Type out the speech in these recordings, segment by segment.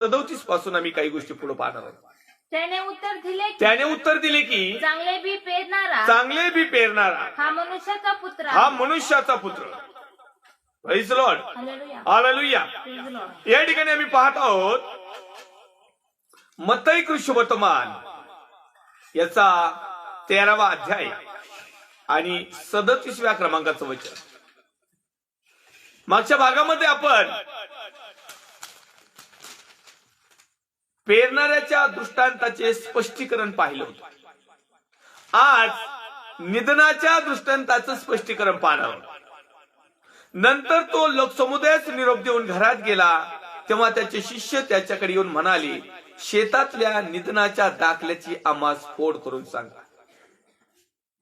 37 पासून आम्ही काही गोष्टी पुढे पाहणार आहोत. त्याने उत्तर दिले की चांगले बी पेरणारा हा मनुष्याचा पुत्र हा मनुष्याचा पुत्र. Praise Lord, hallelujah. Hallelujah. Praise Lord. या ठिकाणी आम्ही पाहत आहोत मत्ती कृष्णवर्तमान याचा 13वा अध्याय आणि 37व्या क्रमांकाचं वचन. मागच्या भागामध्ये आपण पेरणाऱ्याच्या दृष्टांताचे स्पष्टीकरण पाहिलं होतं. आज निधनाच्या दृष्टांताचं स्पष्टीकरण पाहणार आहोत. नंतर तो लोकसमुदायास निरोप देऊन घरात गेला तेव्हा त्याचे शिष्य त्याच्याकडे येऊन म्हणाले, शेतातल्या निधनाच्या दाखल्याची आम्हास फोड करून सांगा.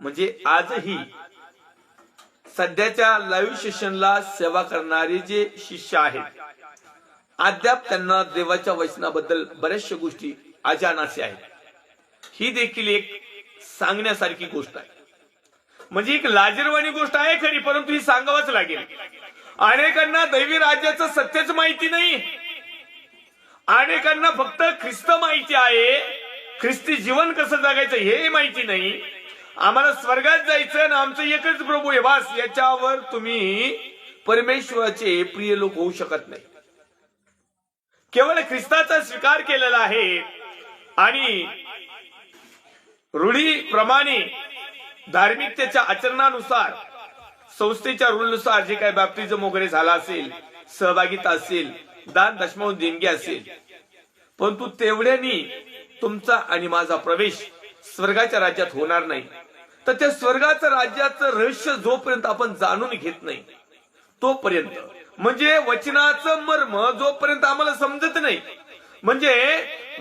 म्हणजे आजही सध्याच्या लाईव्ह सेशनला सेवा करणारे जे शिष्य आहेत अद्याप त्यांना देवाच्या वचनाबद्दल बऱ्याचशा गोष्टी अजाणासी आहेत. ही देखील एक सांगण्यासारखी गोष्ट आहे. म्हणजे एक लाजिरवाणी गोष्ट आहे खरी, परंतु ही सांगावंच लागेल. अनेकांना दैवी राज्याचं सत्यच माहिती नाही. अनेकांना फक्त ख्रिस्त माहिती आहे, ख्रिस्ती जीवन कसं जगायचं हे माहिती नाही. आम्हाला स्वर्गात जायचं ना आमचं एकच प्रभू आहे बस, याच्यावर तुम्ही परमेश्वराचे प्रिय लोक होऊ शकत नाही. केवळ ख्रिस्ताचा स्वीकार केलेला आहे आणि रूढीप्रमाणे धार्मिकतेच्या आचरणानुसार संस्थेच्या रूलनुसार जे काही बॅप्टिझम वगैरे झाला असेल, सहभागिता असेल, दान दशमांश देणगी असेल, परंतु तेवढ्यानी तुमचा आणि माझा प्रवेश स्वर्गाच्या राज्यात होणार नाही. तर त्या स्वर्गाच्या राज्याचं रहस्य जोपर्यंत आपण जाणून घेत नाही तोपर्यंत, म्हणजे वचनाचं मर्म जोपर्यंत आम्हाला समजत नाही, म्हणजे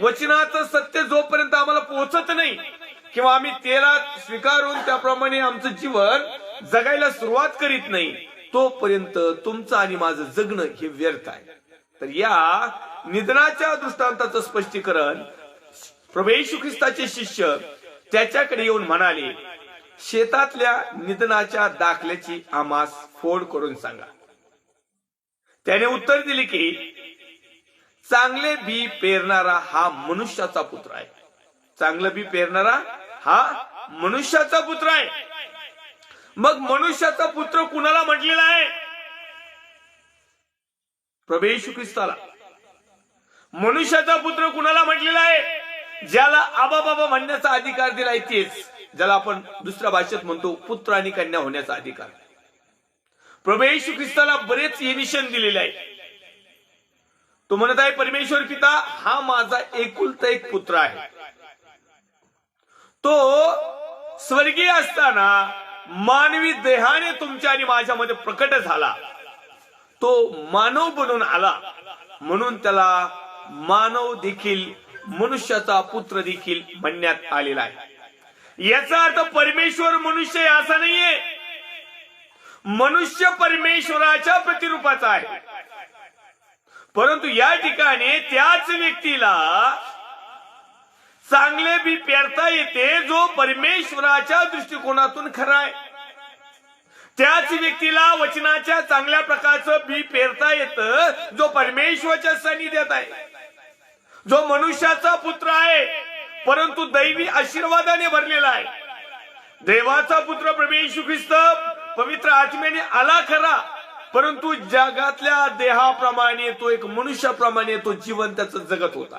वचनाचं सत्य जोपर्यंत आम्हाला पोहोचत नाही किंवा आम्ही त्याला स्वीकारून त्याप्रमाणे आमचं जीवन जगायला सुरुवात करीत नाही तोपर्यंत तुमचं आणि माझं जगणं हे व्यर्थ आहे. तर या निधनाच्या दृष्टांताचं स्पष्टीकरण प्रभू येशू ख्रिस्ताचे शिष्य त्याच्याकडे येऊन म्हणाले, शेतातल्या निधनाच्या दाखल्याची आम्हास फोड करून सांगा. त्याने उत्तर दिले की चांगले बी पेरणारा हा मनुष्याचा पुत्र आहे. चांगलं बी पेरणारा हा मनुष्याचा पुत्र आहे. मग मनुष्याचा पुत्र कुणाला म्हटलेला आहे? प्रभू येशू ख्रिस्ताला. मनुष्याचा पुत्र कुणाला म्हटलेला आहे? ज्याला आबा बाबा म्हणण्याचा अधिकार दिलाय, तेच ज्याला आपण दुसऱ्या भाषेत म्हणतो पुत्र आणि कन्या होण्याचा अधिकार. प्रभू येशू ख्रिस्ताला बरेच इनिशन दिलेले आहे. तो म्हणत आहे, परमेश्वर पिता हा माझा एकुलता एक पुत्र आहे. तो स्वर्गीय असताना मानवी देहाने तुमच्या आणि माझ्यामध्ये प्रकट झाला. तो मानव बनून आला म्हणून त्याला मानव देखील मनुष्याचा पुत्र देखील म्हणण्यात आलेला आहे. याचा अर्थ परमेश्वर मनुष्य आहे असा नाहीये. मनुष्य परमेश्वराच्या प्रतिरूपाचा आहे. परंतु या ठिकाणी त्याच व्यक्तीला चांगले बी पेरता येते जो परमेश्वराच्या दृष्टिकोनातून खरा आहे. त्याच व्यक्तीला वचनाच्या चांगल्या प्रकारचं बी पेरता येतं जो परमेश्वराच्या सानिध्यात आहे, जो मनुष्याचा पुत्र आहे परंतु दैवी आशीर्वादाने भरलेला आहे. देवाचा पुत्र प्रभू येशू ख्रिस्त पवित्र आत्म्याने आला खरा, परंतु जगातल्या देहाप्रमाणे तो एक मनुष्याप्रमाणे तो जीवन त्याचं जगत होता.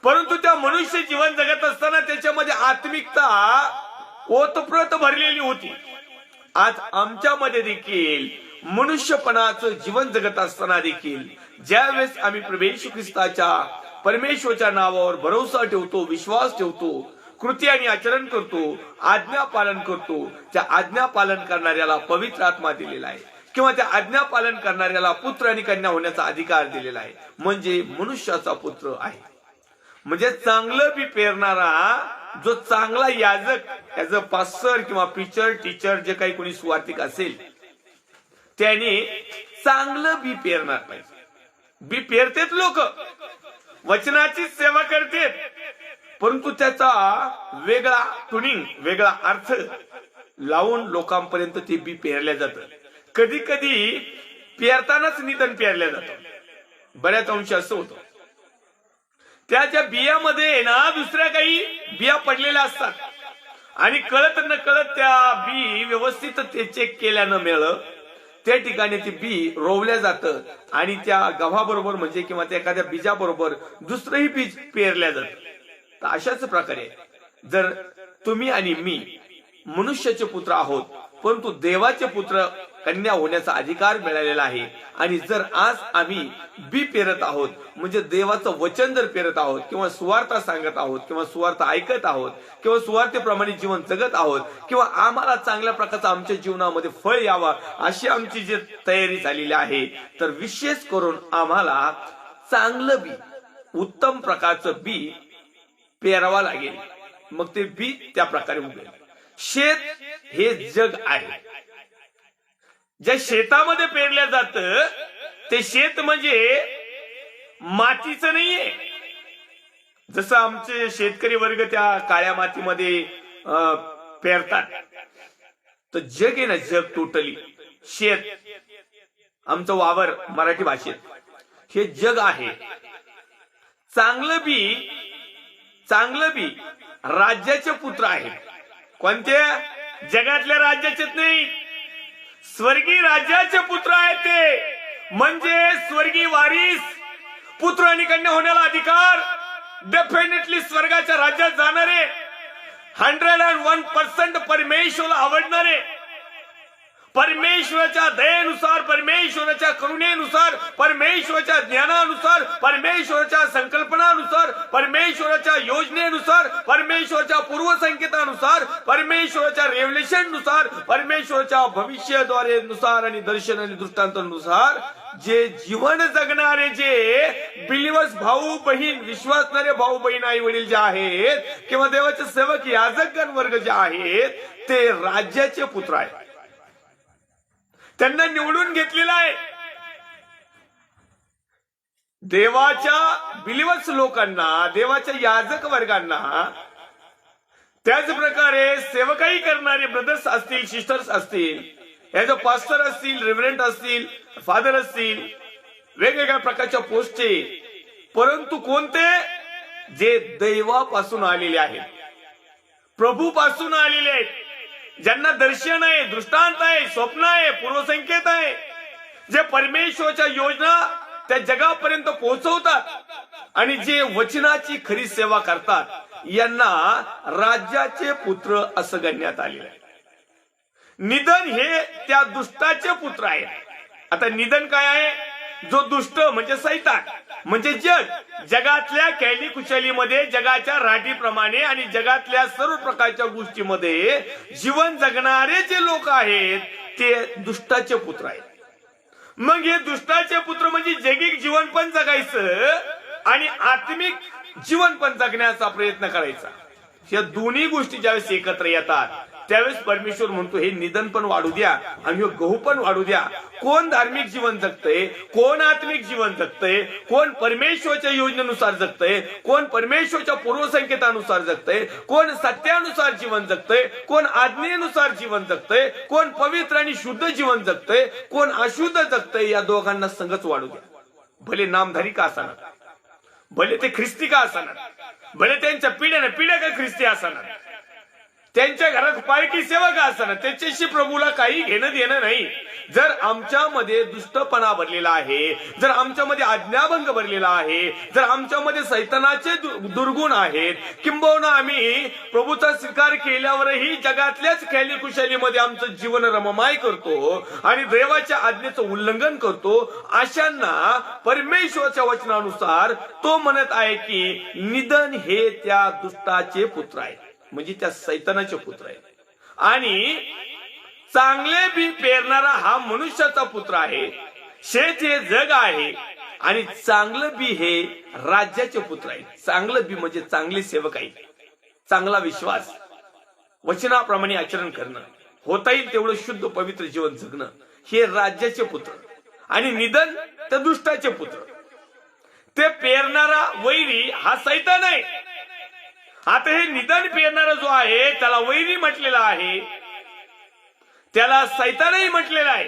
परंतु त्या मनुष्य जीवन जगत असताना त्याच्यामध्ये आत्मिकता ओतप्रोत भरलेली होती. आज आमच्यामध्ये देखील मनुष्यपणाचं जीवन जगत असताना देखील ज्यावेळेस आम्ही प्रभू येशू ख्रिस्ताच्या परमेश्वराच्या नावावर भरोसा ठेवतो, विश्वास ठेवतो, कृती आणि आचरण करतो, आज्ञा पालन करतो, त्या आज्ञा पालन करणाऱ्याला पवित्र आत्मा दिलेला आहे किंवा त्या आज्ञा पालन करणाऱ्याला पुत्र आणि कन्या होण्याचा अधिकार दिलेला आहे. म्हणजे मनुष्याचा पुत्र आहे. म्हणजे चांगलं बी पेरणारा जो चांगला याजक, ऍज अ पास्टर किंवा प्रीचर, टीचर, जे काही कोणी सुवार्थिक असेल त्याने चांगलं बी पेरणार पाहिजे. बी पेरतेत लोक, वचनाची सेवा करतेत, परंतु त्याचा वेगळा ट्युनिंग, वेगळा अर्थ लावून लोकांपर्यंत ते बी पेरल्या जातं. कधी कधी पेरतानाच निधन पेरल्या जातं. बऱ्याच अंशी असं होतं. त्याच्या बियामध्ये आहे ना दुसऱ्या काही बिया पडलेल्या असतात आणि कळत न कळत त्या बी व्यवस्थित ते चेक केल्यानं मिळलं त्या ठिकाणी ती बी रोवल्या जातं आणि त्या गव्हाबरोबर म्हणजे किंवा त्या एखाद्या बीजाबरोबर दुसरंही बीज पेरल्या जातं. तर अशाच प्रकारे जर तुम्ही आणि मी मनुष्याचे पुत्र आहोत परंतु देवाचे पुत्र कन्या होण्याचा अधिकार मिळालेला आहे. आणि जर आज आम्ही बी पेरत आहोत म्हणजे देवाचं वचन जर पेरत आहोत किंवा सुवार्थ सांगत आहोत किंवा सुवार्थ ऐकत आहोत किंवा सुवार्थेप्रमाणे जीवन जगत आहोत किंवा आम्हाला चांगल्या प्रकारचं आमच्या जीवनामध्ये फळ यावा अशी आमची जी तयारी झालेली आहे तर विशेष करून आम्हाला चांगलं बी उत्तम प्रकारचं बी पेरावा लागेल. मग ते बी त्या प्रकारे उगेल. शेत हे जग आहे. ज्या शेतामध्ये पेरल्या जातं ते शेत म्हणजे मातीचं नाहीये. जसं आमचे शेतकरी वर्ग त्या काळ्या मातीमध्ये पेरतात तर जग आहे ना जग टोटली शेत आमचं वावर मराठी भाषेत हे जग आहे. चांगलं बी राज्याचे पुत्र आहेत. कोणत्या जगातल्या राज्याचेच नाही स्वर्गीय राज्याचे पुत्र आहेत ते म्हणजे स्वर्गीय वारीस पुत्र आणि कन्या होण्याला अधिकार डेफिनेटली स्वर्गाच्या राज्यात जाणारे 101% परमेश्वराला आवडणारे परमेश्वराच्या दयेनुसार परमेश्वराच्या करुणेनुसार परमेश्वराच्या ज्ञानानुसार परमेश्वराच्या संकल्पनानुसार परमेश्वराच्या योजनेनुसार परमेश्वराच्या पूर्वसंकेतानुसार परमेश्वराच्या रेव्हलेशननुसार परमेश्वराच्या भविष्यद्वारे नुसार आणि दर्शन आणि दृष्टांतानुसार जे जीवन जगणारे जे बिलिव्हर्स भाऊ बहीण विश्वासणारे भाऊ बहीण आई वडील जे आहेत किंवा देवाचे सेवक याजकगण वर्ग जे आहेत ते राज्याचे पुत्र आहेत. त्यांना निवडून घेतलेला आहे. देवाच्या बिलिव्हर्स लोकांना देवाच्या याजक वर्गांना त्याच प्रकारे सेवकाई करणारे ब्रदर्स असतील सिस्टर्स असतील ॲज अ पास्टर असतील रेव्हरंट असतील फादर असतील वेगवेगळ्या प्रकारच्या पोस्टचे परंतु कोणते जे दैवापासून आलेले आहेत प्रभूपासून आलेले आहेत ज्यांना दर्शन आहे दृष्टांत आहे स्वप्न आहे पूर्वसंकेत आहे जे परमेश्वराच्या योजना त्या जगापर्यंत पोहोचवतात आणि जे वचनाची खरी सेवा करतात यांना राज्याचे पुत्र असं गणण्यात आलेलं आहे. निधन हे त्या दुष्टाचे पुत्र आहेत. आता निधन काय आहे जो दुष्ट म्हणजे सैतान म्हणजे जगातल्या कैली कुशलीमध्ये जगाच्या राटीप्रमाणे आणि जगातल्या सर्व प्रकारच्या गोष्टीमध्ये जीवन जगणारे जे लोक आहेत ते दुष्टाचे पुत्र आहेत. मग हे दुष्टाचे पुत्र म्हणजे जैगिक जीवन पण जगायचं आणि आत्मिक जीवन पण जगण्याचा प्रयत्न करायचा. या दोन्ही गोष्टी ज्यावेळेस एकत्र येतात त्यावेळेस परमेश्वर म्हणतो हे निधन पण वाढू द्या आणि गहू पण वाढू द्या. कोण धार्मिक जीवन जगतय कोण आत्मिक जीवन जगतय कोण परमेश्वराच्या योजनेनुसार जगतय कोण परमेश्वराच्या पूर्वसंकेतानुसार जगतय कोण सत्यानुसार जीवन जगतय कोण आज्ञेनुसार जीवन जगतय कोण पवित्र आणि शुद्ध जीवन जगतय कोण अशुद्ध जगतय या दोघांना संगच वाढू द्या. भले नामधारी का असणार भले ते ख्रिस्ती का असणार भले त्यांच्या पिढ्या का ख्रिस्ती असणार त्यांच्या घरात पालखी सेवा का असणार त्याच्याशी प्रभूला काही घेणं देणं नाही. जर आमच्यामध्ये दुष्टपणा भरलेला आहे जर आमच्यामध्ये आज्ञाभंग भरलेला आहे जर आमच्यामध्ये सैतानाचे दुर्गुण आहेत किंबहुना आम्ही प्रभूचा स्वीकार केल्यावरही जगातल्याच खेळी कुशलीमध्ये आमचं जीवन रममाय करतो आणि देवाच्या आज्ञेचं उल्लंघन करतो अशांना परमेश्वराच्या वचनानुसार तो म्हणत आहे की निधन हे त्या दुष्टाचे पुत्र आहे म्हणजे त्या सैतानाचे पुत्र आहेत. आणि चांगले बी पेरणारा हा मनुष्याचा पुत्र आहे. शेत हे जग आहे आणि चांगलं बी हे राज्याचे पुत्र आहे. चांगलं बी म्हणजे चांगली सेवक आहे चांगला विश्वास वचनाप्रमाणे आचरण करणं होता येईल तेवढं शुद्ध पवित्र जीवन जगणं हे राज्याचे पुत्र आणि निधन त्या दुष्टाचे पुत्र. ते पेरणारा वैरी हा सैतान आहे. आता हे निधन पेरणारा जो आहे त्याला वैरी म्हटलेला आहे त्याला सैतानही म्हटलेला आहे.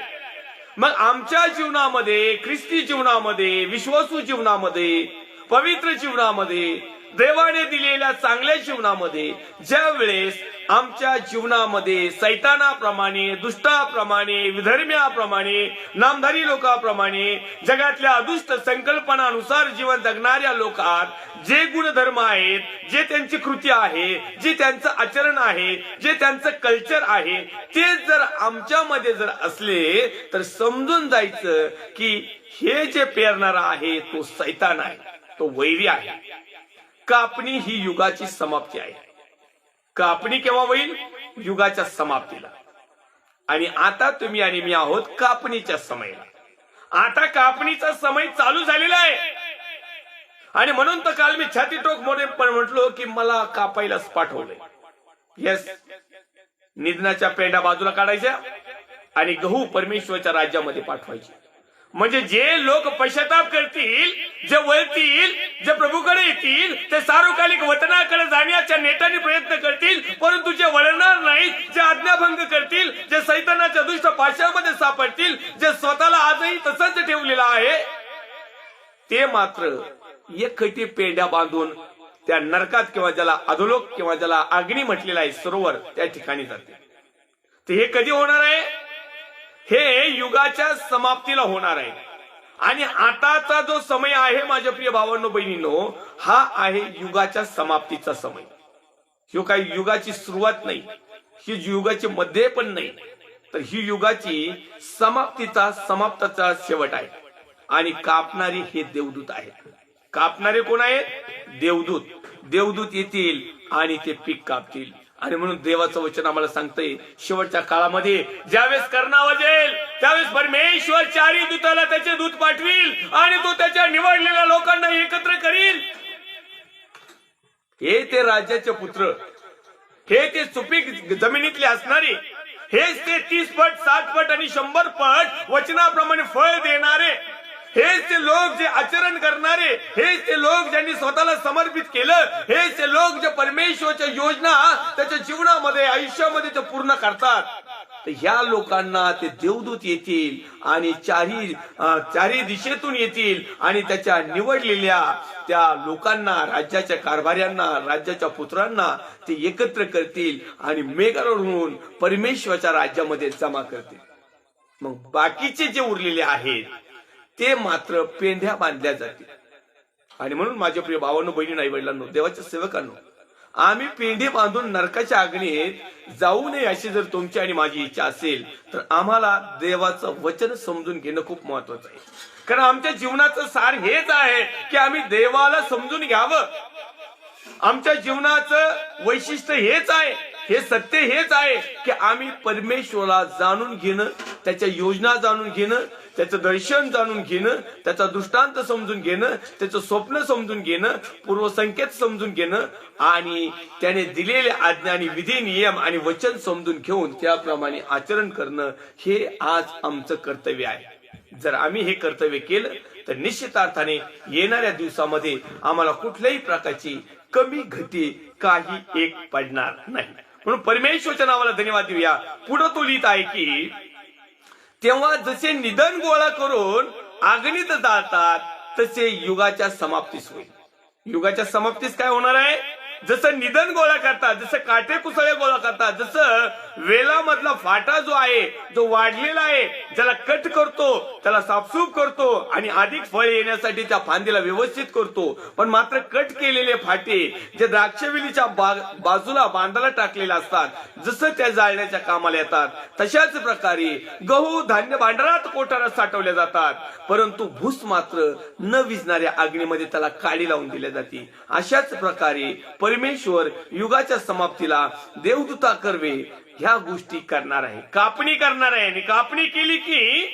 मग आमच्या जीवनामध्ये ख्रिस्ती जीवनामध्ये विश्वासू जीवनामध्ये पवित्र जीवनामध्ये, देवाने दिलेल्या चांगल्या जीवनामध्ये ज्या वेळेस आमच्या जीवनामध्ये सैतानाप्रमाणे, दुष्टाप्रमाणे, विधर्म्याप्रमाणे, नामधारी लोकांप्रमाणे, जगातल्या अदुष्ट संकल्पनानुसार जीवन जगणाऱ्या लोकात जे गुणधर्म आहेत, जे त्यांची कृती आहे, जे त्यांचं आचरण आहे, जे त्यांचं कल्चर आहे, ते जर आमच्यामध्ये जर असले तर समजून जायचं की हे जे पेरणारा आहे तो सैतान आहे, तो वैरी आहे. कापणी ही युगाची समाप्ती आहे. कापणी केव्हा होईल? युगाच्या समाप्तीला. आणि आता तुम्ही आणि मी आहोत कापणीच्या समयाला. आता कापणीचा समय चालू झालेला आहे. आणि म्हणून तर काल मी छातीटोक मोठे पण म्हटलो की मला कापायलाच पाठवलंय. येस, निधनाच्या पेंड्या बाजूला काढायच्या आणि गहू परमेश्वराच्या राज्यामध्ये पाठवायचे. म्हणजे जे लोक पश्चाताप करतील, जे वळतील, जे प्रभूकडे येतील, ते सार्वकालिक वतनाकडे जाण्याच्या नेटाने प्रयत्न करतील, परंतु जे वळणार नाहीत, जे आज्ञाभंग करतील, जे सैतानाच्या दुष्ट पाशामध्ये सापडतील, जे स्वतःला आजही तसंच ठेवलेलं आहे, ते मात्र एकखटी पेंड्या बांधून त्या नरकात किंवा ज्याला अधोलोक किंवा ज्याला अग्नी म्हटलेला आहे सरोवर, त्या ठिकाणी जाते. ते हे कधी होणार आहे? हे युगाच्या समाप्तीला होणार आहे. आणि आताचा जो समय आहे माझ्या प्रिय भावांनो बहिणींनो, हा आहे युगाच्या समाप्तीचा समय. ही काही युगाची सुरुवात नाही, ही युगाची मध्ये पण नाही, तर ही युगाची समाप्तीचा शेवट आहे. आणि कापणारे हे देवदूत आहेत. कापणारे कोण आहेत? देवदूत. देवदूत येतील आणि ते पीक कापतील. आणि म्हणून देवाचं वचन आम्हाला सांगतंय, शेवटच्या काळामध्ये ज्यावेळेस कर्णा वाजेल त्यावेळेस परमेश्वर चारी दूताला त्याचे दूत पाठविल आणि तो त्याच्या निवडलेल्या लोकांना एकत्र करील. हे ते राजाचे पुत्र, हे ते सुपीक जमिनीतले असणारे, हेच ते 30 पट, 60 पट आणि 100 पट वचनाप्रमाणे फळ देणारे, हेच ते लोक जे आचरण करणारे, हेच ते लोक ज्यांनी स्वतःला समर्पित केलं, हेच ते लोक जे परमेश्वराच्या योजना त्याच्या जीवनामध्ये, आयुष्यामध्ये ते पूर्ण करतात. तर ह्या लोकांना ते देवदूत येतील आणि चारी दिशेतून येतील आणि त्याच्या निवडलेल्या त्या लोकांना, राज्याच्या कारभार्यांना, राज्याच्या पुत्रांना ते एकत्र करतील आणि मेघारूढ परमेश्वराच्या राज्यामध्ये जमा करतील. मग बाकीचे जे उरलेले आहेत ते मात्र पेंढ्या बांधल्या जातील. आणि म्हणून माझ्या प्रिय भावांनो, बहिणी, आई वडिलांनो, देवाच्या सेवकांनो, आम्ही पेंढे बांधून नरकाच्या अग्नीत जाऊ नये अशी जर तुमची आणि माझी इच्छा असेल तर आम्हाला देवाचं वचन समजून घेणं खूप महत्वाचं आहे. कारण आमच्या जीवनाचं सार हेच आहे की आम्ही देवाला समजून घ्यावं. आमच्या जीवनाचं वैशिष्ट्य हेच आहे, हे सत्य हेच आहे की आम्ही परमेश्वराला जाणून घेणं, त्याच्या योजना जाणून घेणं, त्याचं दर्शन जाणून घेणं, त्याचा दृष्टांत समजून घेणं, त्याचं स्वप्न समजून घेणं, पूर्वसंकेत समजून घेणं आणि त्याने दिलेले आज्ञा आणि विधी, नियम आणि वचन समजून घेऊन त्याप्रमाणे आचरण करणं, हे आज आमचं कर्तव्य आहे. जर आम्ही हे कर्तव्य केलं तर निश्चित अर्थाने येणाऱ्या दिवसामध्ये आम्हाला कुठल्याही प्रकारची कमी घटी काही एक पडणार नाही. म्हणून परमेश्वराच्या नावाला धन्यवाद देऊया. पुढे तो लिहित आहे की तेव्हा जसे निधन गोळा करून अग्नीत जातात तसे युगाच्या समाप्तीस होईल. युगाच्या समाप्तीस काय होणार आहे? जसं निधन गोळा करतात, जसं काटे कुसळे गोळा करतात, जसं वेलामधला फाटा जो आहे, जो वाढलेला आहे, ज्याला कट करतो, त्याला साफसूफ करतो आणि अधिक फळ येण्यासाठी त्या फांदीला व्यवस्थित करतो, पण मात्र कट केलेले फाटे जे द्राक्षवेलीच्या बाजूला बांधायला टाकलेले असतात, जसं त्या जाळण्याच्या कामाला येतात, तशाच प्रकारे गहू धान्य भांडारात कोठारात साठवले जातात, परंतु भूस मात्र न विझणाऱ्या अग्नीमध्ये त्याला काडी लावून दिल्या जाते. अशाच प्रकारे परमेश्वर युगाच्या समाप्तीला देवदूता कर्वे ह्या गोष्टी करणार आहे, कापणी करणार आहे. आणि कापणी केली की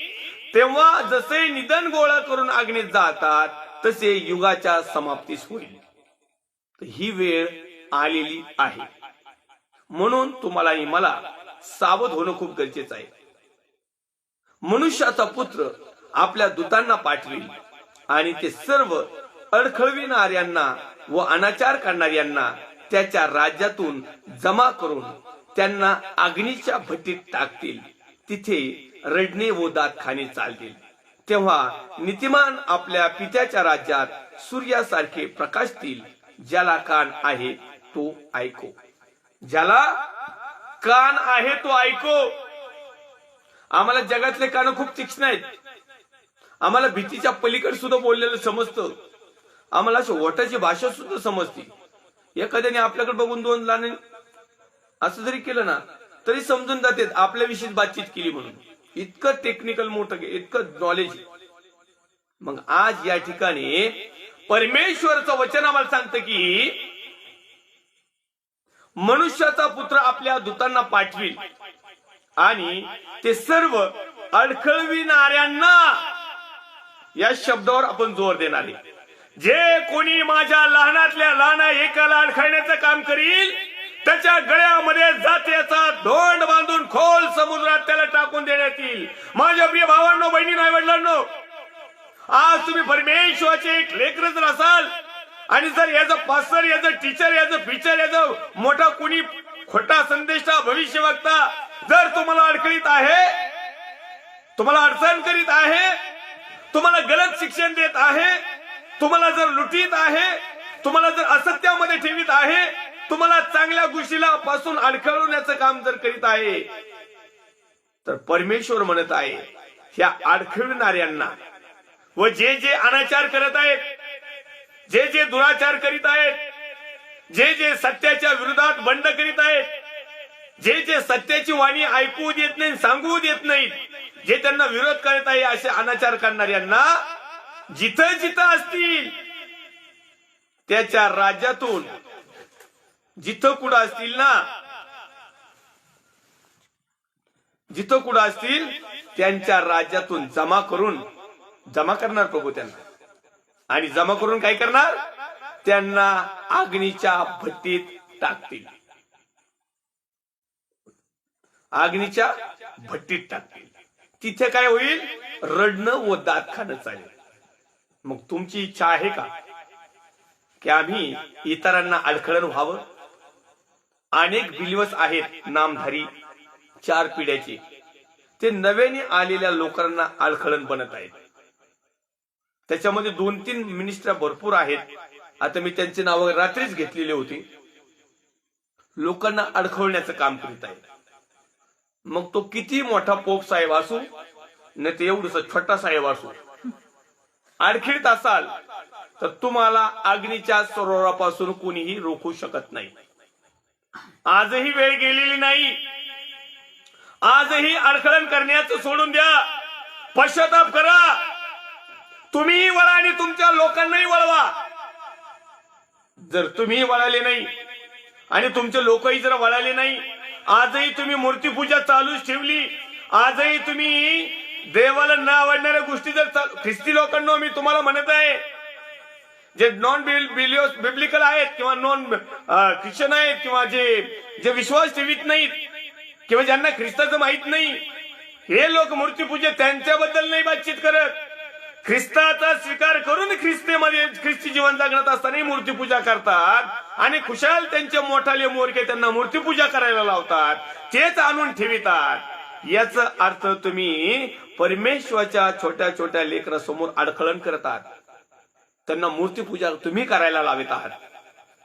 तेव्हा जसे निधन गोळा करून अग्नीत जातात तसे युगाच्या समाप्तीस होईल. ही वेळ आलेली आहे. म्हणून तुम्हाला आणि मला सावध होणं खूप गरजेचं आहे. मनुष्याचा पुत्र आपल्या दूतांना पाठविल आणि ते सर्व अडखळविणाऱ्यांना व अनाचार करणाऱ्यांना त्याच्या राज्यातून जमा करून त्यांना अग्नीच्या भट्टीत टाकतील. तिथे रडणे व दात खाणे चालतील. तेव्हा नीतिमान आपल्या पित्याच्या राज्यात सूर्यासारखे प्रकाशतील. ज्याला कान आहे तो ऐको. ज्याला कान आहे तो ऐको. आम्हाला जगातले कान खूप तीक्ष्ण आहेत. आम्हाला भीतीच्या पलीकडे सुद्धा बोललेलं समजतं. आम्हाला अशी ओठाची भाषा सुद्धा समजते. एखाद्याने आपल्याकडे बघून दोन लाने असं जरी केलं ना तरी समजून जाते आपल्याविषयी बातचीत केली म्हणून. इतकं टेक्निकल मोठं, इतकं नॉलेज. मग आज या ठिकाणी परमेश्वरचं वचन आम्हाला सांगतं की मनुष्याचा पुत्र आपल्या दूतांना पाठवील आणि ते सर्व अडखळविणाऱ्यांना, या शब्दावर आपण जोर देणार आहे, जे कोणी माझ्या लहानातल्या लहान एकाला अडखळण्याचं काम करील त्याच्या गळ्यामध्ये जात्याचा धोंड बांधून खोल समुद्रात त्याला टाकून देण्यात येईल. माझ्या प्रिय भावांनो, बहिणींनो, आई वडिलांनो, आज तुम्ही परमेश्वराचे एक लेकर जर असाल आणि जर याचं पास्टर, याचं टीचर, याचं फीचर, याचं मोठा कुणी खोटा संदेशा, भविष्यवक्ता जर तुम्हाला अडकळीत आहे, तुम्हाला अडचण करीत आहे, तुम्हाला गलत शिक्षण देत आहे, तुम्हाला जर लुटीत आहे, तुम्हाला जर असत्यामध्ये ठेवीत आहे, तुम्हाला चांगल्या गोष्टीला पासून अडखळवण्याचं काम जर करीत आहे, तर परमेश्वर म्हणत आहे ह्या अडखळणाऱ्यांना व जे जे अनाचार करत आहेत, जे जे दुराचार करीत आहेत, जे जे सत्याच्या विरोधात बंड करीत आहेत, जे जे सत्याची वाणी ऐकू देत नाही, सांगू देत नाहीत, जे त्यांना विरोध करत आहे, असे अनाचार करणाऱ्यांना जिथं जिथं असतील त्याच्या राज्यातून, जिथं कुठं असतील ना, जिथं कुठं असतील त्यांच्या राज्यातून जमा करणार प्रभू त्यांना. आणि जमा करून काय करणार? त्यांना अग्नीच्या भट्टीत टाकतील. अग्नीच्या भट्टीत टाकतील. तिथे काय होईल? रडणं व दात खाणं चालेल. मग तुमची इच्छा आहे का की आम्ही इतरांना अडखळण व्हावं? अनेक बिलीवर्स आहेत नामधारी 4 पिढ्याचे, ते नव्याने आलेल्या लोकांना अडखळण बनत आहेत. त्याच्यामध्ये 2-3 मिनिस्टर भरपूर आहेत. आता मी त्यांची नावं रात्रीच घेतलेली होती. लोकांना अडखळण्याचं काम करीत आहे. मग तो किती मोठा पोप साहेब असू नाही ते एवढंच छोटा साहेब असू, अडखळीत असाल तर तुम्हाला अग्नीच्या सरोवरापासून कोणीही रोखू शकत नाही. आजही वेळ गेलेली नाही. आजही अडखळण करण्याचं सोडून द्या. पश्चाताप करा. तुम्हीही वळा आणि तुमच्या लोकांनाही वळवा. जर तुम्ही वळाले नाही आणि तुमचे लोकही जर वळाले नाही, आजही तुम्ही मूर्तीपूजा चालूच ठेवली, आजही तुम्ही देवाला न आवडणाऱ्या गोष्टी जर ख्रिस्ती लोकांना मी तुम्हाला म्हणत आहे, जे नॉन बिब्लिकल आहेत किंवा नॉन ख्रिश्चन आहेत किंवा जे विश्वास ठेवीत नाहीत किंवा ज्यांना ख्रिस्ताचं माहित नाही, हे लोक मूर्तीपूजा त्यांच्याबद्दल नाही बातचीत करत. ख्रिस्ताचा स्वीकार करून ख्रिस्ती जीवन जगण्यात असताना मूर्तीपूजा करतात आणि खुशाल त्यांचे मोठाले मोरके त्यांना मूर्तीपूजा करायला लावतात, तेच आणून ठेवितात. याचा अर्थ तुम्ही परमेश्वराच्या छोट्या छोट्या लेकरासमोर अडखळण करतात. त्यांना मूर्तीपूजा तुम्ही करायला लावत आहात.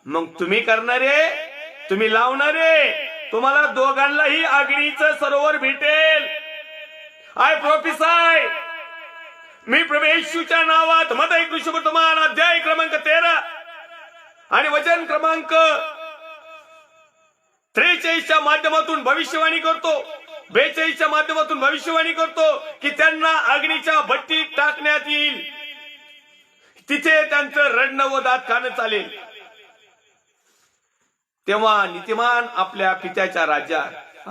मग तुम्ही करणारे, तुम्ही लावणारे, तुम्हाला दोघांनाही अग्नीचं सरोवर भेटेल. आय प्रोफेसाय, मी प्रभू येशूच्या नावात मत्ती सुसमाचार अध्याय क्रमांक 13 आणि वचन क्रमांक 43च्या माध्यमातून भविष्यवाणी करतो, 42च्या माध्यमातून भविष्यवाणी करतो की त्यांना अग्नीच्या भट्टीत टाकण्यात येईल. तिथे त्यांचं रडणं व दात खाणं चालेल. तेव्हा नीतिमान आपल्या पित्याच्या राज्यात.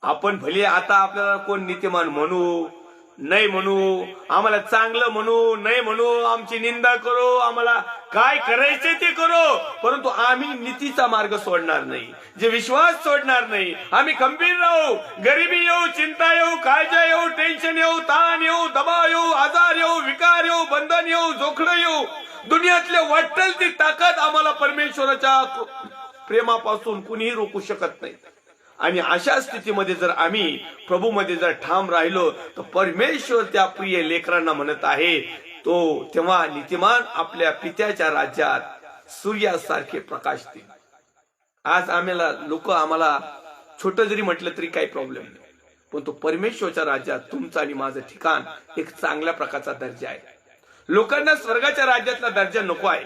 आपण भले आता आपल्याला कोण नीतिमान म्हणू नाही म्हणू, आम्हाला चांगलं म्हणू नाही म्हणू, आमची निंदा करू, आम्हाला काय करायचे ते करू, परंतु आम्ही नीतीचा मार्ग सोडणार नाही, जे विश्वास सोडणार नाही. आम्ही खंबीर राहू. गरिबी येऊ, चिंता येऊ, काळजा येऊ, टेन्शन येऊ, ताण येऊ, दबाव येऊ, आजार येऊ, विकार येऊ, बंधन येऊ, जोखडं येऊ, दुनियातले वाटेल ती ताकद आम्हाला परमेश्वराच्या प्रेमापासून कुणीही रोखू शकत नाही. आणि अशा स्थितीमध्ये जर आम्ही प्रभूमध्ये जर ठाम राहिलो तर परमेश्वर त्या प्रिय लेकरांना म्हणत आहे, तेव्हा नीतिमान आपल्या पित्याच्या राज्यात सूर्यासारखे प्रकाशतील. आज आम्हाला छोटं जरी म्हटलं तरी काही प्रॉब्लेम नाही, पण तो परमेश्वरच्या राज्यात तुमचं आणि माझं ठिकाण एक चांगल्या प्रकारचा दर्जा आहे. लोकांना स्वर्गाच्या राज्यातला दर्जा नको आहे,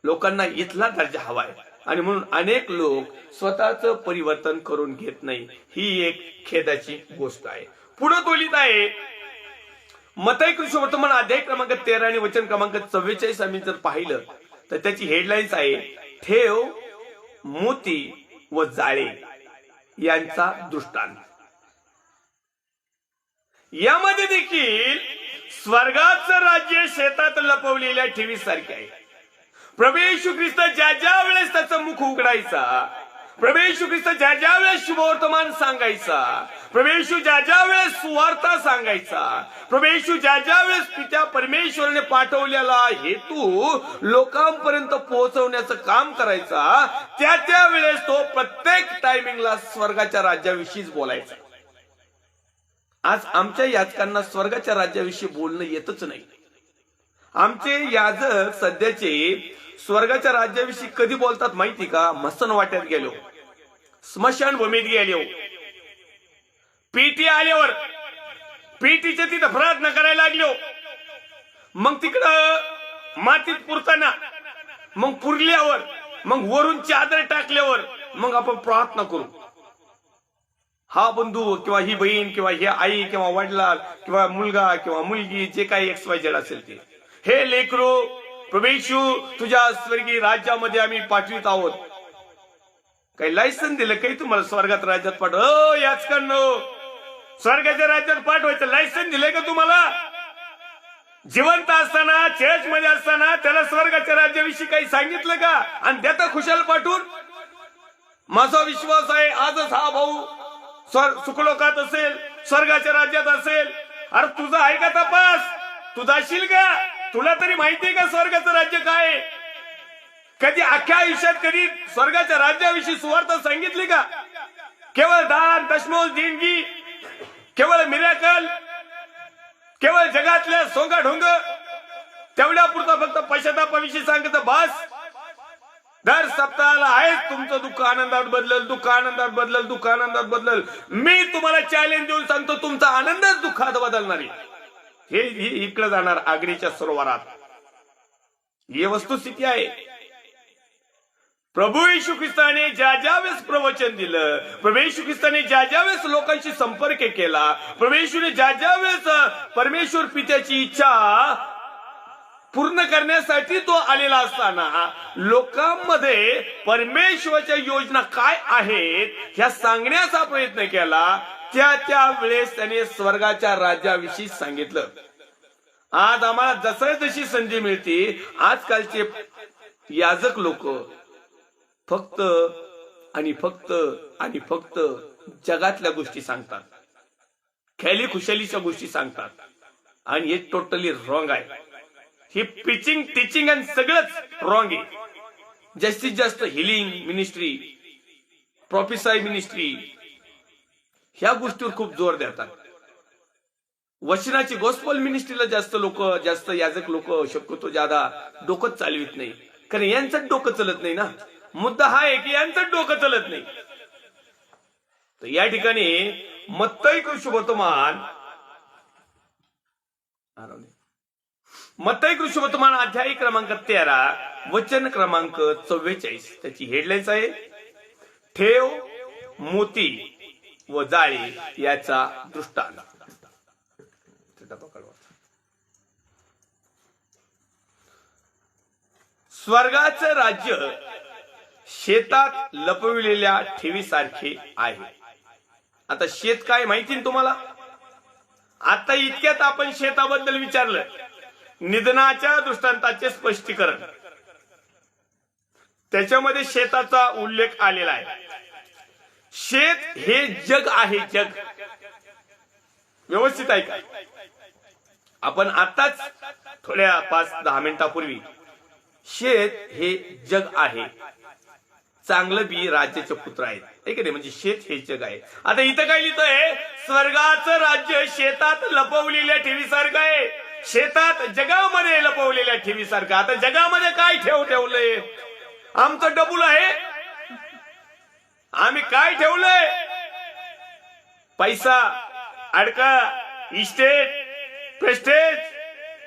लोकांना इथला दर्जा हवाय. आणि म्हणून अनेक लोक स्वतःचं परिवर्तन करून घेत नाही. ही एक खेदाची गोष्ट आहे. पुढे तो लिहित आहे मत्ती कृष्णवर्तमान अध्याय क्रमांक 13 आणि वचन क्रमांक 44 आम्ही जर पाहिलं तर त्याची हेडलाईन्स आहे ठेव, मोती व जाळे यांचा दृष्टांत. यामध्ये देखील स्वर्गाचं राज्य शेतात लपवलेल्या ठेवीसारखे आहे. प्रभू येशू ख्रिस्त ज्या वेळेस त्याचं मुख उघडायचा, प्रभू येशू ख्रिस्त ज्या वेळेस शुभवर्तमान सांगायचा, प्रभू येशू ज्या वेळेस सुवार्ता सांगायचा, प्रभू येशू ज्या वेळेस पित्या परमेश्वराने पाठवलेला हेतू लोकांपर्यंत पोहोचवण्याचं काम करायचा, त्या वेळेस तो प्रत्येक टायमिंगला स्वर्गाच्या राज्याविषयीच बोलायचा. आज आमच्या याचकांना स्वर्गाच्या राज्याविषयी बोलणं येतच नाही. आमचे याजक सध्याचे स्वर्गाच्या राज्याविषयी कधी बोलतात माहिती का? मसन वाट्यात गेलो, स्मशानभूमीत गेलो, पीटी आल्यावर पीटीच्या तिथं प्रार्थना करायला लागलो, मग तिकडं मातीत पुरताना, मग पुरल्यावर, मग वरून चादर टाकल्यावर मग आपण प्रार्थना करू. हा बंधू किंवा ही बहीण किंवा ही आई किंवा वडला किंवा मुलगा किंवा मुलगी जे काही XYZ असेल ते, हे लेकरो प्रभू येशू तुझ्या स्वर्गीय राज्यामध्ये आम्ही पाठवित आहोत. काही लायसन दिलं काही तुम्हाला स्वर्गात राज्यात पाठव? याचकांनो, स्वर्गाच्या राज्यात पाठवायचं लायसन दिलंय का तुम्हाला? जिवंत असताना चर्च मध्ये असताना त्याला स्वर्गाच्या राज्याविषयी काही सांगितलं का? आणि त्याचा खुशाल पाठवून माझा विश्वास आहे आजच हा भाऊ सुखलोकात असेल, स्वर्गाच्या राज्यात असेल. अरे तुझा आहे का तपास? तू जाशील का? तुला तरी माहितीये का स्वर्गाचं राज्य काय? कधी अख्ख्या आयुष्यात कधी स्वर्गाच्या राज्याविषयी सुवार्ता सांगितली का? केवळ दान, दशमोल, देणगी, केवळ मिरॅकल, केवळ जगातल्या सोंगाढोंग तेवढ्या पुरता फक्त पश्चातापाविषयी सांगितलं बस. दर सप्ताहाला आहेच तुमचं दुःख आनंदात बदलल, दुःख आनंदात बदलल, दुःख आनंदात बदलल. मी तुम्हाला चॅलेंज देऊन सांगतो तुमचा आनंदच दुःखात बदलणार आहे. हे इकडे जाणार आग्नेच्या सरोवरात. ही वस्तुस्थिती आहे. प्रभू येशू ख्रिस्ताने ज्या वेळेस प्रवचन दिलं, प्रभू येशू ख्रिस्ताने ज्या वेळेस लोकांशी संपर्क केला, प्रभू येशूने ज्या वेळेस परमेश्वर पित्याची इच्छा पूर्ण करण्यासाठी तो आलेला असताना लोकांमध्ये परमेश्वराच्या योजना काय आहेत ह्या सांगण्याचा प्रयत्न केला. त्या वेळेस त्याने स्वर्गाच्या राज्याविषयी सांगितलं. आज आम्हाला जशी संधी मिळते, आजकालचे याजक लोक फक्त आणि फक्त जगातल्या गोष्टी सांगतात, खेळी खुशालीच्या गोष्टी सांगतात. आणि हे टोटली रॉंग आहे. हे प्रीचिंग, टीचिंग आणि सगळंच रॉंग आहे. जास्तीत जास्त हिलिंग मिनिस्ट्री, प्रोफेसाय मिनिस्ट्री ह्या गोष्टीवर खूप जोर देतात. वचनाची गॉस्पल मिनिस्ट्रीला जास्त याजक लोक शक्यतो ज्यादा डोकंच चालवित नाही, कारण यांचं डोकं चलत नाही ना. मुद्दा हा आहे की यांचं डोकं चलत नाही. तर या ठिकाणी मत्ती कृष्णवर्तमान अध्याय क्रमांक 13 वचन क्रमांक 44 त्याची हेडलाईन्स आहे ठेव, मोती व जाळे याचा दृष्टांत. स्वर्गाचं राज्य शेतात लपविलेल्या ठेवीसारखे आहे. आता शेत काय माहिती ना तुम्हाला? आता इतक्यात आपण शेताबद्दल विचारलं. निधनाच्या दृष्टांताचे स्पष्टीकरण त्याच्यामध्ये शेताचा उल्लेख आलेला आहे. शेत हे जग आहे. जग व्यवस्थित आहे का? आपण आताच थोड्या 5-10 मिनिटापूर्वी शेत हे जग आहे, चांगलं बी राज्याचे पुत्र आहेत, ठीक आहे, म्हणजे शेत हे जग आहे. आता इथं काय लिहितंय? स्वर्गाचं राज्य शेतात लपवलेल्या ठेवीसारखं आहे. शेतात जगामध्ये लपवलेल्या ठेवीसारखं. आता जगामध्ये काय ठेवलंय? आमचं डबुल आहे. आम्ही काय ठेवलंय? पैसा, अडका, इस्टेट, प्रेस्टेज,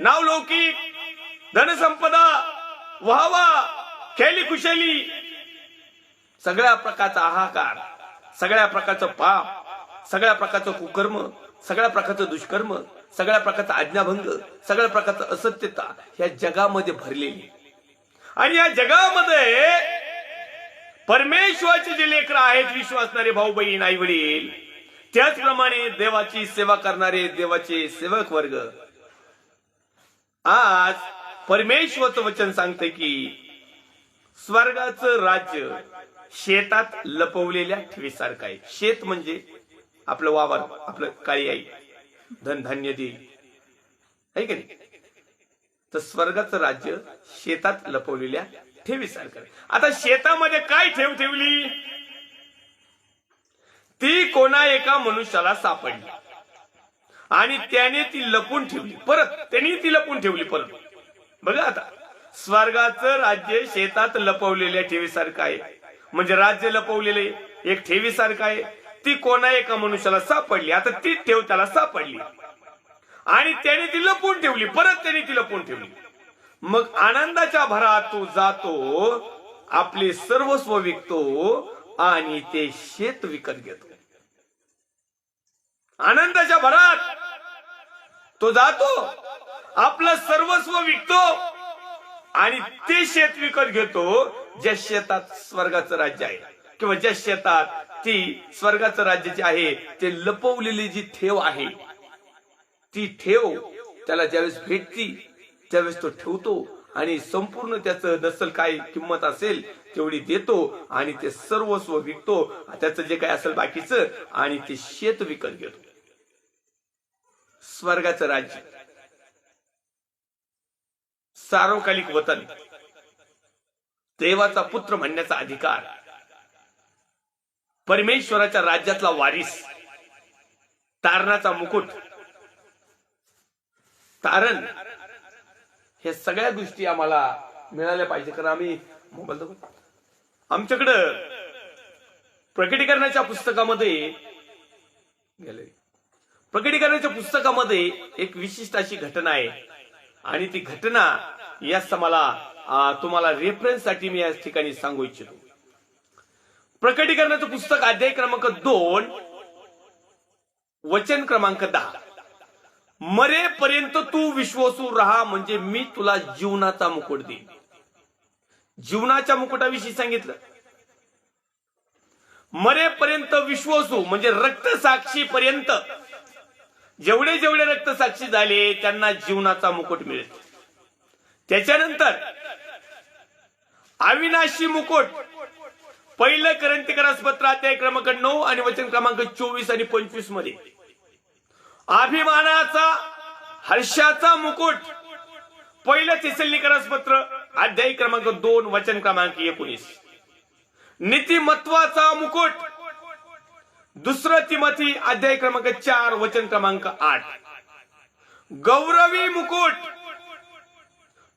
नावलौकिक, धनसंपदा, वाहवा, खेली खुशाली, सगळ्या प्रकारचा हाहाकार, सगळ्या प्रकारचं पाप, सगळ्या प्रकारचं कुकर्म, सगळ्या प्रकारचं दुष्कर्म, सगळ्या प्रकारचा आज्ञाभंग, सगळ्या प्रकारचं असत्यता या जगामध्ये भरलेली. आणि या जगामध्ये परमेश्वराचे जे लेकर आहेत, विश्वासणारे भाऊ बहीण, आई वडील, त्याचप्रमाणे देवाची सेवा करणारे देवाचे सेवक वर्ग, आज परमेश्वरचं वचन सांगते की स्वर्गाचं राज्य शेतात लपवलेल्या ठेवीसारखं आहे. शेत म्हणजे आपलं वावर, आपलं काळी आई, धनधान्य दे, आहे की नाही? तर स्वर्गाचं राज्य शेतात लपवलेल्या ठेवीसारखं आहे. आता शेतामध्ये काय ठेवली? ती कोणा एका मनुष्याला सापडली आणि त्याने ती लपून ठेवली. त्यांनी ती लपून ठेवली परत. बघा आता, स्वर्गाचं राज्य शेतात लपवलेल्या ठेवीसारखं आहे. म्हणजे राज्य लपवलेले एक ठेवीसारखं आहे. ती कोणा एका मनुष्याला सापडली. आता ती ठेव त्याला सापडली आणि त्याने ती लपून ठेवली. परत त्याने ती लपून ठेवली. मग आनंदाच्या भरात तो जातो, आपले सर्वस्व विकतो आणि ते शेत विकत घेतो. आनंदाच्या भरात तो जातो, आपलं सर्वस्व विकतो आणि ते शेत विकत घेतो, ज्या शेतात स्वर्गाचं राज्य आहे, किंवा ज्या शेतात ती स्वर्गाचं राज्य जे आहे ते लपवलेली जी ठेव आहे, ती ठेव त्याला ज्यावेळेस भेटती त्यावेळेस तो ठेवतो आणि संपूर्ण त्याचं नसल काय किंमत असेल तेवढी देतो आणि ते सर्वस्व विकतो, त्याचं जे काय असेल बाकीचं, आणि ते शेत विकत घेतो. स्वर्गाचं राज्य, सार्वकालिक वतन, देवाचा पुत्र म्हणण्याचा अधिकार, परमेश्वराच्या राज्यातला वारीस, तारणाचा मुकुट, तारण, हे सगळ्या गोष्टी आम्हाला मिळाल्या पाहिजे. कारण आम्ही मोबाईल आमच्याकडं प्रकटीकरणाच्या पुस्तकामध्ये एक विशिष्ट अशी घटना आहे आणि ती घटना याच तुम्हाला रेफरन्स साठी मी या ठिकाणी सांगू इच्छितो. प्रकटीकरणाचं पुस्तक अध्याय क्रमांक 2 वचन क्रमांक 10. मरेपर्यंत तू विश्वासू राहा म्हणजे मी तुला जीवनाचा मुकुट देईन. जीवनाच्या मुकुटाविषयी सांगितलं. मरेपर्यंत विश्वासू म्हणजे रक्तसाक्षी पर्यंत जेवढे जेवढे रक्तसाक्षी झाले त्यांना जीवनाचा मुकुट मिळेल. त्याच्यानंतर अविनाशी मुकुट, पहिलं कोरिन्थीकरास पत्र अध्याय क्रमांक 9 आणि वचन क्रमांक 24 आणि 25 मध्ये अभिमानाचा हर्षाचा मुकुट, पहिलं थिस्सलुनीकरास पत्र अध्याय क्रमांक 2 वचन क्रमांक 19. नीतिमत्वाचा मुकुट, दुसरं तिमोथी अध्याय क्रमांक 4 वचन क्रमांक 8. गौरवी मुकुट,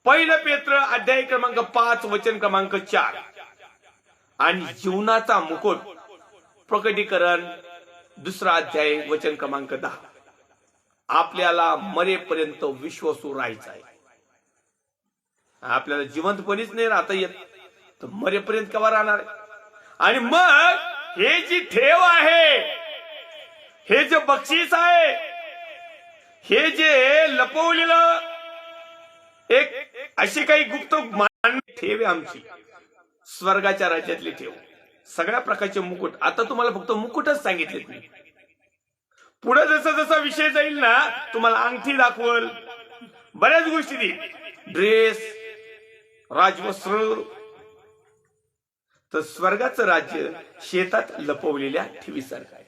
पहिलं पेत्र अध्याय क्रमांक 5 वचन क्रमांक 4. आणि जीवनाचा मुकुट, प्रकटीकरण 2 अध्याय वचन क्रमांक 10. आपल्याला मरेपर्यंत विश्वासू राहायचं आहे. आपल्याला जिवंतपणीच नाही राहता येत तर मरेपर्यंत केव्हा राहणार आहे? आणि मग हे जी ठेव आहे, हे जे बक्षीस आहे, हे जे लपवलेलं एक अशी काही गुप्त ठेव आहे आमची, स्वर्गाच्या राज्यातली ठेव, सगळ्या प्रकारचे मुकुट. आता तुम्हाला फक्त मुकुटच सांगितलेत मी. पुढे जसा जसा विषय जाईल ना, तुम्हाला अंगठी दाखवल, बऱ्याच गोष्टी देईल, ड्रेस, राजवस्त्र. तर स्वर्गाचं राज्य शेतात लपवलेल्या ठेवीसारखं आहे.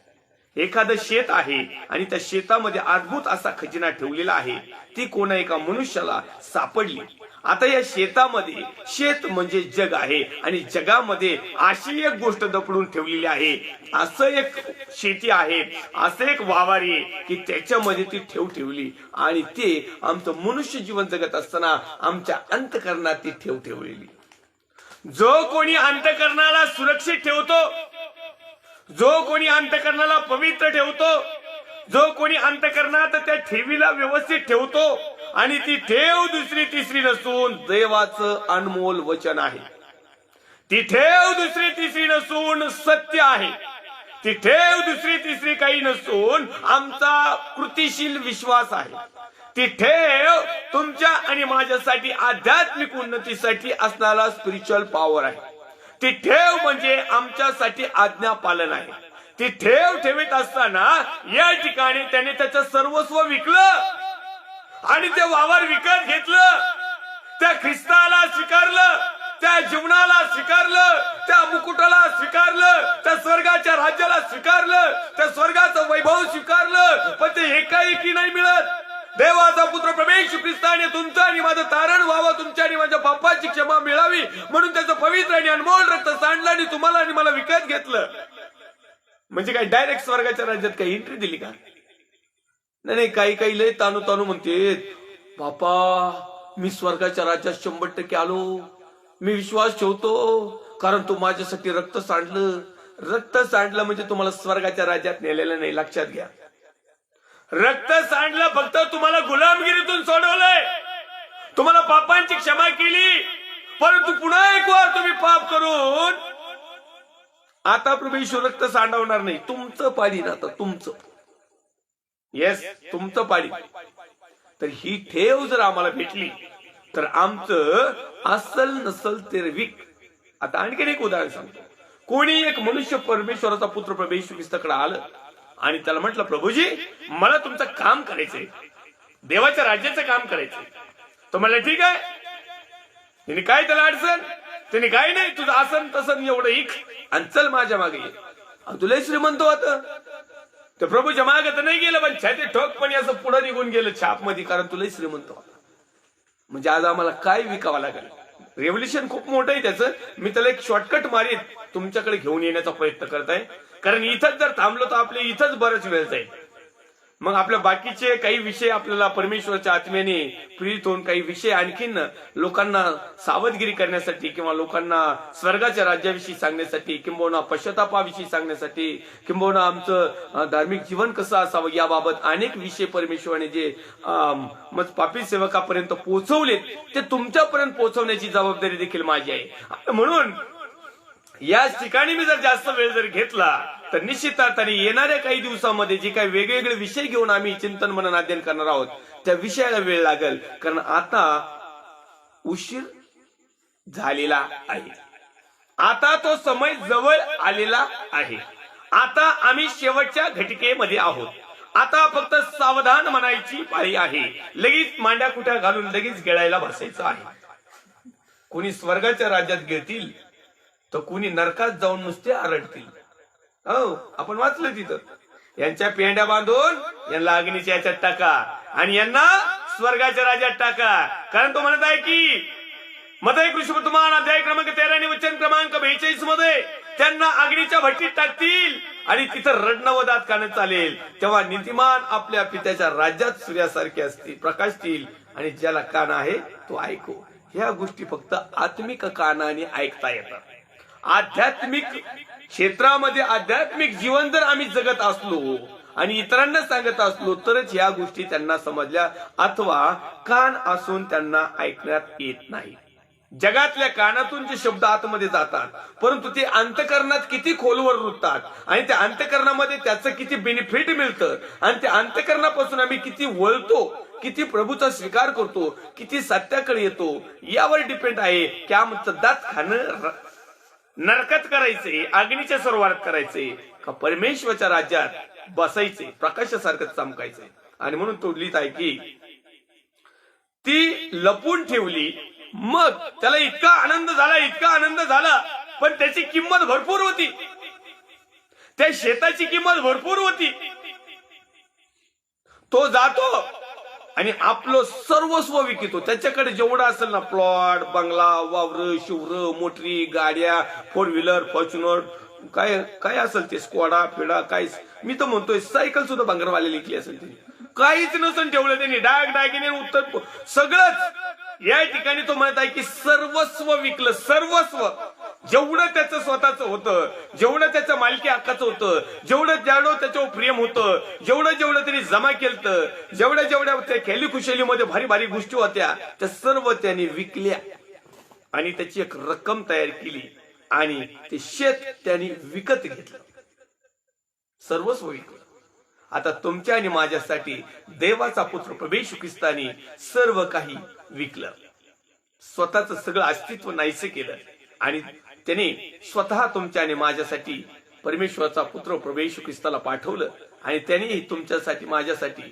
एखादं शेत आहे आणि त्या शेतामध्ये अद्भुत असा खजिना ठेवलेला आहे. ती कोणा एका मनुष्याला सापडली आता या शेतामध्ये, शेत म्हणजे जग आहे आणि जगामध्ये अशी एक गोष्ट दपडून ठेवलेली आहे, असं एक शेती आहे, असं एक वावर आहे की त्याच्यामध्ये ती ठेवली आणि ते आमचं मनुष्य जीवन जगत असताना आमच्या अंतःकरणात ती ठेवलेली. जो कोणी अंतःकरणाला सुरक्षित ठेवतो, जो कोणी अंतःकरणाला पवित्र ठेवतो, जो कोणी अंतःकरणात त्या ठेवीला व्यवस्थित ठेवतो आणि ती ठेव दुसरी तिसरी नसून देवाचं अनमोल वचन आहे. ती ठेव दुसरी तिसरी नसून सत्य आहे. ती ठेव दुसरी तिसरी काही नसून आमचा कृतिशील विश्वास आहे. ती ठेव तुमच्या आणि माझ्यासाठी आध्यात्मिक उन्नतीसाठी असणारा स्पिरिच्युअल पॉवर आहे. ती ठेव म्हणजे आमच्यासाठी आज्ञा पालन आहे. ती ठेव ठेवीत असताना या ठिकाणी त्याने त्याचं सर्वस्व विकलं आणि ते वावर विकत घेतलं. त्या ख्रिस्ताला स्वीकारलं, त्या जीवनाला स्वीकारलं, त्या मुकुटाला स्वीकारलं, त्या स्वर्गाच्या राज्याला स्वीकारलं, त्या स्वर्गाचं वैभव स्वीकारलं. पण ते एकाएकी नाही मिळत. देवाचा पुत्र प्रभू ख्रिस्ताने तुमचं आणि माझं तारण व्हावं, तुमच्या आणि माझ्या पापाची क्षमा मिळावी म्हणून त्याचं पवित्र आणि अनमोल रक्त सांडलं आणि तुम्हाला आणि मला विकत घेतलं. म्हणजे काय डायरेक्ट स्वर्गाच्या राज्यात काही एंट्री दिली का? नाही, काही लय तानू म्हणते, बापा मी स्वर्गाच्या राज्यात 100% आलो, मी विश्वास ठेवतो कारण तू माझ्यासाठी रक्त सांडलं. रक्त सांडलं म्हणजे तुम्हाला स्वर्गाच्या राज्यात नेलेलं नाही, लक्षात घ्या. रक्त सांडलं फक्त तुम्हाला गुलामगिरीतून सोडवलंय, तुम्हाला पापांची क्षमा केली. परंतु पुन्हा एक वार तुम्ही पाप करून आता प्रभू येशू रक्त सांडवणार नाही. तुमचं पाडी ना, आता तुमचं, येस तुमचं पाडी. तर ही ठेव जर आम्हाला भेटली तर आमचं असल नसल ते विक. आता आणखीन एक उदाहरण सांगतो. कोणी एक मनुष्य परमेश्वराचा पुत्र प्रभू येशू ख्रिस्ताकडे आलं आणि त्याला म्हटलं, प्रभूजी मला तुमचं काम करायचंय, देवाच्या राज्याचं काम करायचंय. तो म्हणला ठीक आहे. त्याने काय त्याला अडचण? त्याने काय नाही, तुझं आसन तसन एवढं इक आणि चल माझ्या मागे ये. तुला श्रीमंत होतं तर प्रभूच्या मागे तर नाही गेलं, पण छाती ठोकपणे असं पुढे निघून गेलं छाप मध्ये, कारण तुला श्रीमंत होता. म्हणजे आज आम्हाला काय विकावं लागेल? रेव्होल्युशन खूप मोठं आहे त्याचं. मी त्याला एक शॉर्टकट मारीत तुमच्याकडे घेऊन येण्याचा प्रयत्न करताय, कारण इथंच जर थांबलो तर आपले इथंच बरंच वेळ जाईल. मग आपल्या बाकीचे काही विषय आपल्याला परमेश्वराच्या आत्म्याने प्रेरित होऊन काही विषय आणखीन लोकांना सावधगिरी करण्यासाठी किंवा लोकांना स्वर्गाच्या राज्याविषयी सांगण्यासाठी, किंबहुना पश्चातापाविषयी सांगण्यासाठी, किंबहुना आमचं धार्मिक जीवन कसं असावं याबाबत अनेक विषय परमेश्वराने जे मग पापी सेवकापर्यंत पोहोचवलेत ते तुमच्यापर्यंत पोहोचवण्याची जबाबदारी देखील माझी आहे. म्हणून याच ठिकाणी मी जर जास्त वेळ जर घेतला तर निश्चित अर्थाने येणाऱ्या काही दिवसांमध्ये जे काही वेगवेगळे विषय घेऊन आम्ही चिंतन मनन अध्ययन करणार आहोत त्या विषयाला वेळ लागेल, कारण आता उशीर झालेला आहे. आता तो समय जवळ आलेला आहे. आता आम्ही शेवटच्या घटिकेमध्ये आहोत. आता फक्त सावधान म्हणायची पाळी आहे. लगेच मांड्या कुठ्या घालून लगेच गिळायला बसायचं आहे. कोणी स्वर्गाच्या राज्यात घेतील तर कोणी नरकात जाऊन नुसते आरडतील. हो, आपण वाचलं तिथं. यांच्या पेंड्या बांधून यांना अग्नीच्या याच्यात टाका आणि यांना स्वर्गाच्या राज्यात टाका. कारण तो म्हणत आहे की मत्तई कृष्णवर्तमान अध्याय क्रमांक 13 आणि वचन क्रमांक 42 मध्ये त्यांना अग्नीच्या भट्टीत टाकतील आणि तिथं रडणं व दात काढणं चालेल. तेव्हा नीतिमान आपल्या पित्याच्या राज्यात सूर्यासारखे असतील, प्रकाशतील. आणि ज्याला कान आहे तो ऐकू. ह्या गोष्टी फक्त आत्मिक कानाने ऐकता येतात. आध्यात्मिक क्षेत्रामध्ये आध्यात्मिक जीवन जर आम्ही जगत असलो आणि इतरांना सांगत असलो तरच ह्या गोष्टी त्यांना समजल्या, अथवा कान असून त्यांना ऐकण्यात येत नाही. जगातल्या कानातून जे शब्द आतमध्ये जातात परंतु ते अंतःकरणात किती खोलवर रुततात आणि त्या अंतःकरणामध्ये त्याचं किती बेनिफिट मिळतं आणि त्या अंतःकरणापासून आम्ही किती वळतो, किती प्रभूचा स्वीकार करतो, किती सत्याकडे येतो, यावर डिपेंड आहे की आमचं दात खाणं नरकात करायचे, अग्नीच्या सरोवरात करायचे का परमेश्वराच्या राज्यात बसायचे, प्रकाशासारखं चमकायचे. आणि म्हणून तो लिहित आहे की ती लपून ठेवली. मग त्याला इतका आनंद झाला, पण त्याची किंमत भरपूर होती. त्या शेताची किंमत भरपूर होती. तो जातो आणि आपलं सर्वस्व विकतो. त्याच्याकडे जेवढं असेल ना, प्लॉट, बंगला, वावर, शिवर, मोटरी, गाड्या, फोर व्हीलर, फॉर्च्युनर, काय काय असेल ते, स्कॉडा पिडा, काय, मी तर म्हणतोय सायकल सुद्धा भांगरवाले लिखली असेल त्यांनी, काहीच नसून ठेवलं त्यांनी. दागिने उत्तर सगळंच. या ठिकाणी तो म्हणत आहे की सर्वस्व विकलं, सर्वस्व. जेवढं त्याचं स्वतःचं होतं, जेवढं त्याचं मालकी हक्काचं होतं, जेवढं त्याच्यावर प्रेम होतं, जेवढं त्यांनी जमा केलं, जेवढ्या त्या खेली खुशालीमध्ये भारी भारी गोष्टी होत्या, त्या सर्व त्यांनी विकल्या आणि त्याची एक रक्कम तयार केली आणि ते शेत त्यांनी विकत घेतलं, सर्वस्व विकलं. आता तुमच्या आणि माझ्यासाठी देवाचा पुत्र प्रभू येशू ख्रिस्तानी सर्व काही विकलं, स्वतःच सगळं अस्तित्व नाहीसे केलं आणि त्याने स्वतः तुमच्या आणि माझ्यासाठी परमेश्वराचा पुत्र प्रभू येशू ख्रिस्ताला पाठवलं आणि त्याने तुमच्यासाठी माझ्यासाठी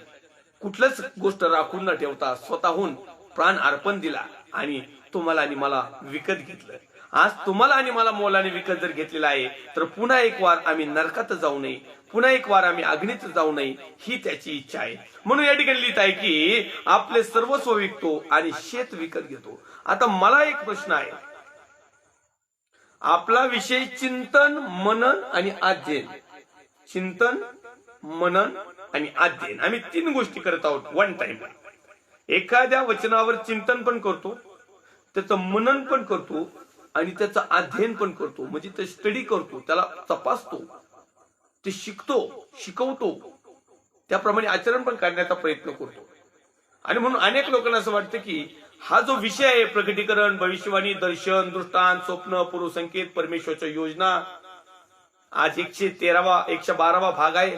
कुठलंच गोष्ट राखून न ठेवता स्वतःहून प्राण अर्पण दिला आणि तुम्हाला आणि मला विकत घेतलं. आज तुम्हाला आणि मला मोलाने विकत जर घेतलेला आहे तर पुन्हा एक वार आम्ही नरकात जाऊ नये, पुन्हा एक वार आम्ही अग्नीत जाऊ नये, ही त्याची इच्छा आहे. म्हणून या ठिकाणी लिहित आहे की आपले सर्वस्व विकतो आणि शेत विकत घेतो. आता मला एक प्रश्न आहे, आपला विषय चिंतन, मनन आणि अध्ययन. चिंतन, मनन आणि अध्ययन, आम्ही 3 गोष्टी करत आहोत वन टाइम. एखाद्या वचनावर चिंतन पण करतो, त्याचं मनन पण करतो आणि त्याचं अध्ययन पण करतो, म्हणजे ते स्टडी करतो, त्याला तपासतो, ते शिकवतो, त्याप्रमाणे आचरण पण करण्याचा प्रयत्न करतो. आणि म्हणून अनेक लोकांना असं वाटतं की हा जो विषय आहे, प्रकटीकरण, भविष्यवाणी, दर्शन, दृष्टांत, स्वप्न, पूर्वसंकेत, परमेश्वरच्या योजना, आज 112वा भाग आहे,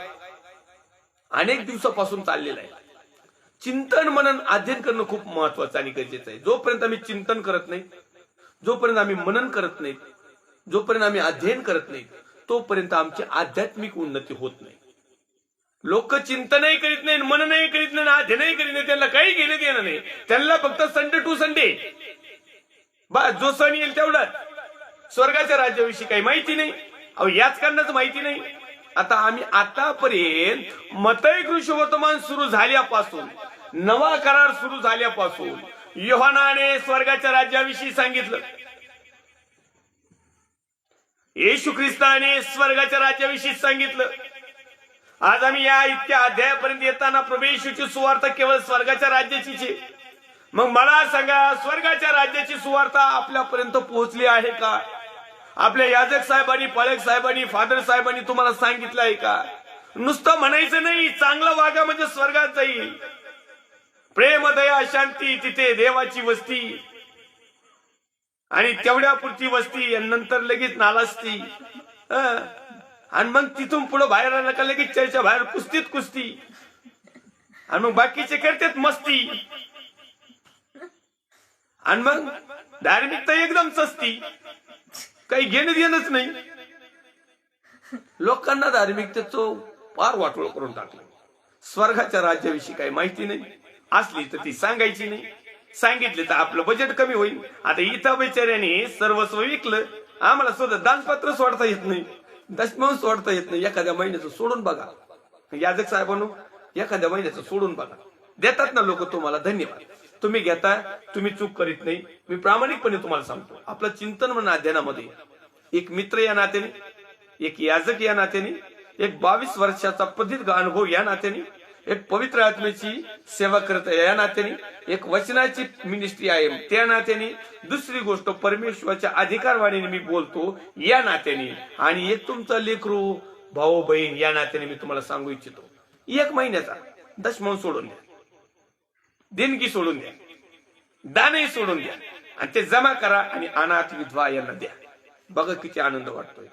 अनेक दिवसापासून चाललेला आहे. चिंतन, मनन, अध्ययन करणं खूप महत्वाचं आणि गरजेचं आहे. जोपर्यंत आम्ही चिंतन करत नाही, जोपर्यंत आम्ही मनन करत नाही, जोपर्यंत आम्ही अध्ययन करत नाही, तोपर्यंत आमची आध्यात्मिक उन्नती होत नाही. लोक चिंतनही करीत नाही, मननही करीत नाही, अध्ययनही करीत नाही, त्यांना काही घेणं देणं नाही. त्यांना फक्त संडे टू संडे बस, जो सण येईल तेवढाच. स्वर्गाच्या राज्याविषयी काही माहिती नाही, अहो याच कारणाच माहिती नाही. आता आम्ही आतापर्यंत मत्तई कृष्णवर्तमान सुरू झाल्यापासून, नवा करार सुरू झाल्यापासून योहानाने स्वर्गाच्या राज्याविषयी सांगितलं, येशू ख्रिस्ताने स्वर्गाच्या राज्याविषयी सांगितलं. आज आम्ही या इतक्या अध्यायापर्यंत येताना प्रभू येशूची सुवार्ता केवळ स्वर्गाच्या राज्याचीच आहे. मग मला सांगा, स्वर्गाच्या राज्याची सुवार्ता आपल्यापर्यंत पोहोचली आहे का? आपल्या याजक साहेबांनी, पाळक साहेबांनी, फादर साहेबांनी तुम्हाला सांगितलं आहे का? नुसतं म्हणायचं नाही चांगलं वागा म्हणजे स्वर्गात जाईल. प्रेम, दया, शांती, तिथे देवाची वस्ती आणि तेवढ्या पुरती वस्ती, आणि नंतर लगेच नालास्ती, आणि मग तिथून पुढे बाहेर आलं का लगेच चर्चा बाहेर कुस्ती, आणि मग बाकीचे करतात मस्ती, आणि मग धार्मिकता एकदम सस्ती, काही घेणं देणंच नाही. लोकांना धार्मिकतेचं फार वाटोळ करून टाकलं. स्वर्गाच्या राज्याविषयी काही माहिती नाही, असली तर ती सांगायची नाही, सांगितले तर आपलं बजेट कमी होईल. आता इथं बिचाऱ्याने सर्वस्व विकलं, आम्हाला सुद्धा दानपत्र सोडता येत नाही, दशमांश सोडता येत नाही. एखाद्या महिन्याचं सोडून बघा, याजक साहेबांनो, एखाद्या महिन्याचं सोडून बघा, देतात ना लोक तुम्हाला. धन्यवाद, तुम्ही घेता, तुम्ही चूक करीत नाही. मी प्रामाणिकपणे तुम्हाला सांगतो, आपलं चिंतन म्हणून अध्ययनामध्ये एक मित्र या नात्याने, एक याजक या नात्याने, एक 22 वर्षाचा प्रदीर्घ अनुभव या नात्याने, एक पवित्र आत्म्याची सेवा करत या नात्याने, एक वचनाची मिनिस्ट्री आहे त्या नात्याने, दुसरी गोष्ट परमेश्वराच्या अधिकारवाणीने मी बोलतो या नात्याने, आणि एक तुमचा लेकरू, भाऊ बहीण या नात्याने मी तुम्हाला सांगू इच्छितो, 1 महिन्याचा दशमांश सोडून द्या, देणगी सोडून द्या, दानही सोडून द्या, आणि ते जमा करा आणि अनाथ विधवा यांना द्या. बघा किती आनंद वाटतोय.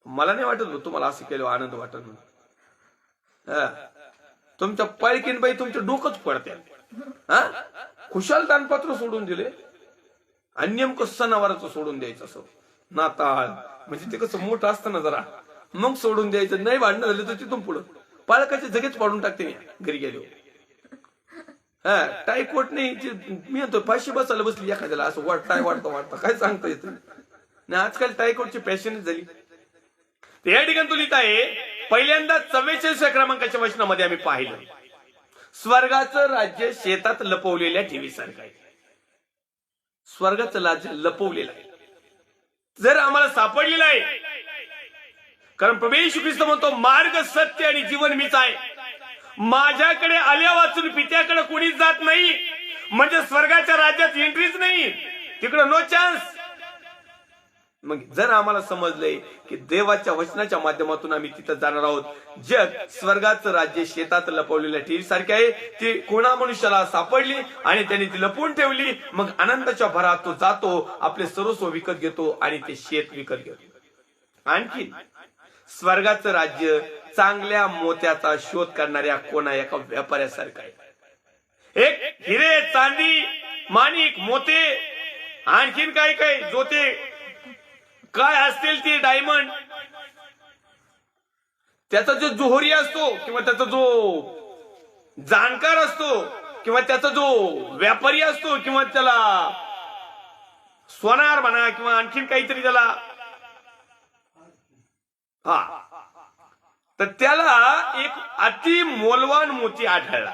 मला नाही वाटत तुम्हाला असं केलं आनंद वाटत म्हणून. तुमच्या पाळकीन बाई तुमचं डोकंच पडते. खुशाल दानपत्र सोडून दिले आणि नेमकं सणावाराचं सोडून द्यायचं. असं नाताळ म्हणजे ते कसं मोठं असतं ना जरा, मग सोडून द्यायचं. नाही भांडणं झालं तर तिथून पुढं पाळकाचे जगेच पाडून टाकते घरी गेले. टाय कोट नाही, मी म्हणतो 500 बसायला बसली एखाद्याला, असं टाय वाढता काय सांगता येत नाही. आजकाल टाय कोटची पॅशन झाली. या ठिकाणी तो लिहित आहे, पहिल्यांदा 44 क्रमांकाच्या वचनामध्ये आम्ही पाहिलं, स्वर्गाचं राज्य शेतात लपवलेल्या ठेवी सारखं आहे. स्वर्गाचं राज्य लपवलेलं आहे, जर आम्हाला सापडलेलं आहे. कारण प्रभू येशू ख्रिस्त म्हणतो, मार्ग सत्य आणि जीवन मीच आहे. माझ्याकडे आल्या वाचून पित्याकडे कोणीच जात नाही. म्हणजे स्वर्गाच्या राज्यात एंट्रीच नाही, तिकडं नो चान्स. मग जर आम्हाला समजलंय की देवाच्या वचनाच्या माध्यमातून आम्ही तिथं जाणार आहोत, जग स्वर्गाचं राज्य शेतात लपवलेल्या ठेवी सारखे आहे. ती कोणा मनुष्याला सापडली आणि त्याने ती लपवून ठेवली. मग आनंदाच्या भरात तो जातो, आपले सर्वस्व विकत घेतो आणि ते शेत विकत घेतो. आणखी स्वर्गाचं राज्य चांगल्या मोत्याचा शोध करणाऱ्या कोणा एका व्यापाऱ्यासारखं आहे. एक हिरे, चांदी, माणिक, मोते, आणखीन काय काय जोते काय असतील ते डायमंड, त्याचा जो जोहरी असतो किंवा त्याचा जो जाणकार असतो किंवा त्याचा जो व्यापारी असतो किंवा त्याला सोनार म्हणा किंवा आणखीन काहीतरी त्याला, हा, तर त्याला एक अति मौल्यवान मोती आढळला.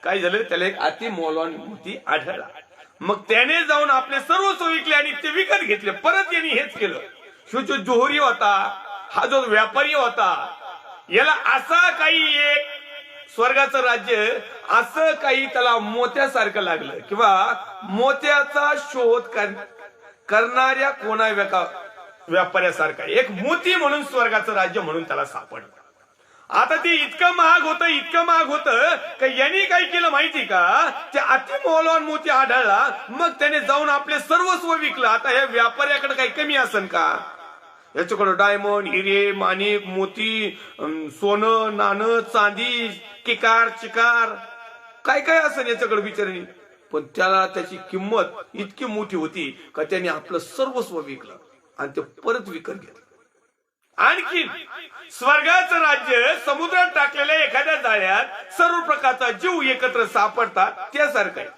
काय झालं, त्याला एक अति मौल्यवान मोती आढळला. मग त्याने जाऊन आपले सर्वस्व विकले आणि ते विकत घेतले. परत यांनी हेच केलं. जो जोहरी होता, हा जो व्यापारी होता, याला असा काही एक स्वर्गाचं राज्य असं काही त्याला मोत्यासारखं लागलं किंवा मोत्याचा शोध करणाऱ्या कोणा व्यापाऱ्यासारखा एक मोती म्हणून स्वर्गाचं राज्य म्हणून त्याला सापडलं. आता ते इतकं महाग होतं का यांनी काय केलं माहिती का, ते अति मौल्यवान मोती आढळला. मग त्याने जाऊन आपले सर्वस्व विकलं. आता या व्यापाऱ्याकडे काही कमी असेल का, याच्याकडे डायमंड, हिरे, माणिक, मोती, सोनं, नाणं, चांदी, किकार, चिकार काय काय असेल याच्याकडे बिचारणी. पण त्याला त्याची किंमत इतकी मोठी होती का त्याने आपलं सर्वस्व विकलं आणि ते परत विकत घेतलं. आणखी स्वर्गाचं राज्य समुद्रात टाकलेल्या एखाद्या जाळ्यात सर्व प्रकारचा जीव एकत्र सापडतात त्यासारखं आहे.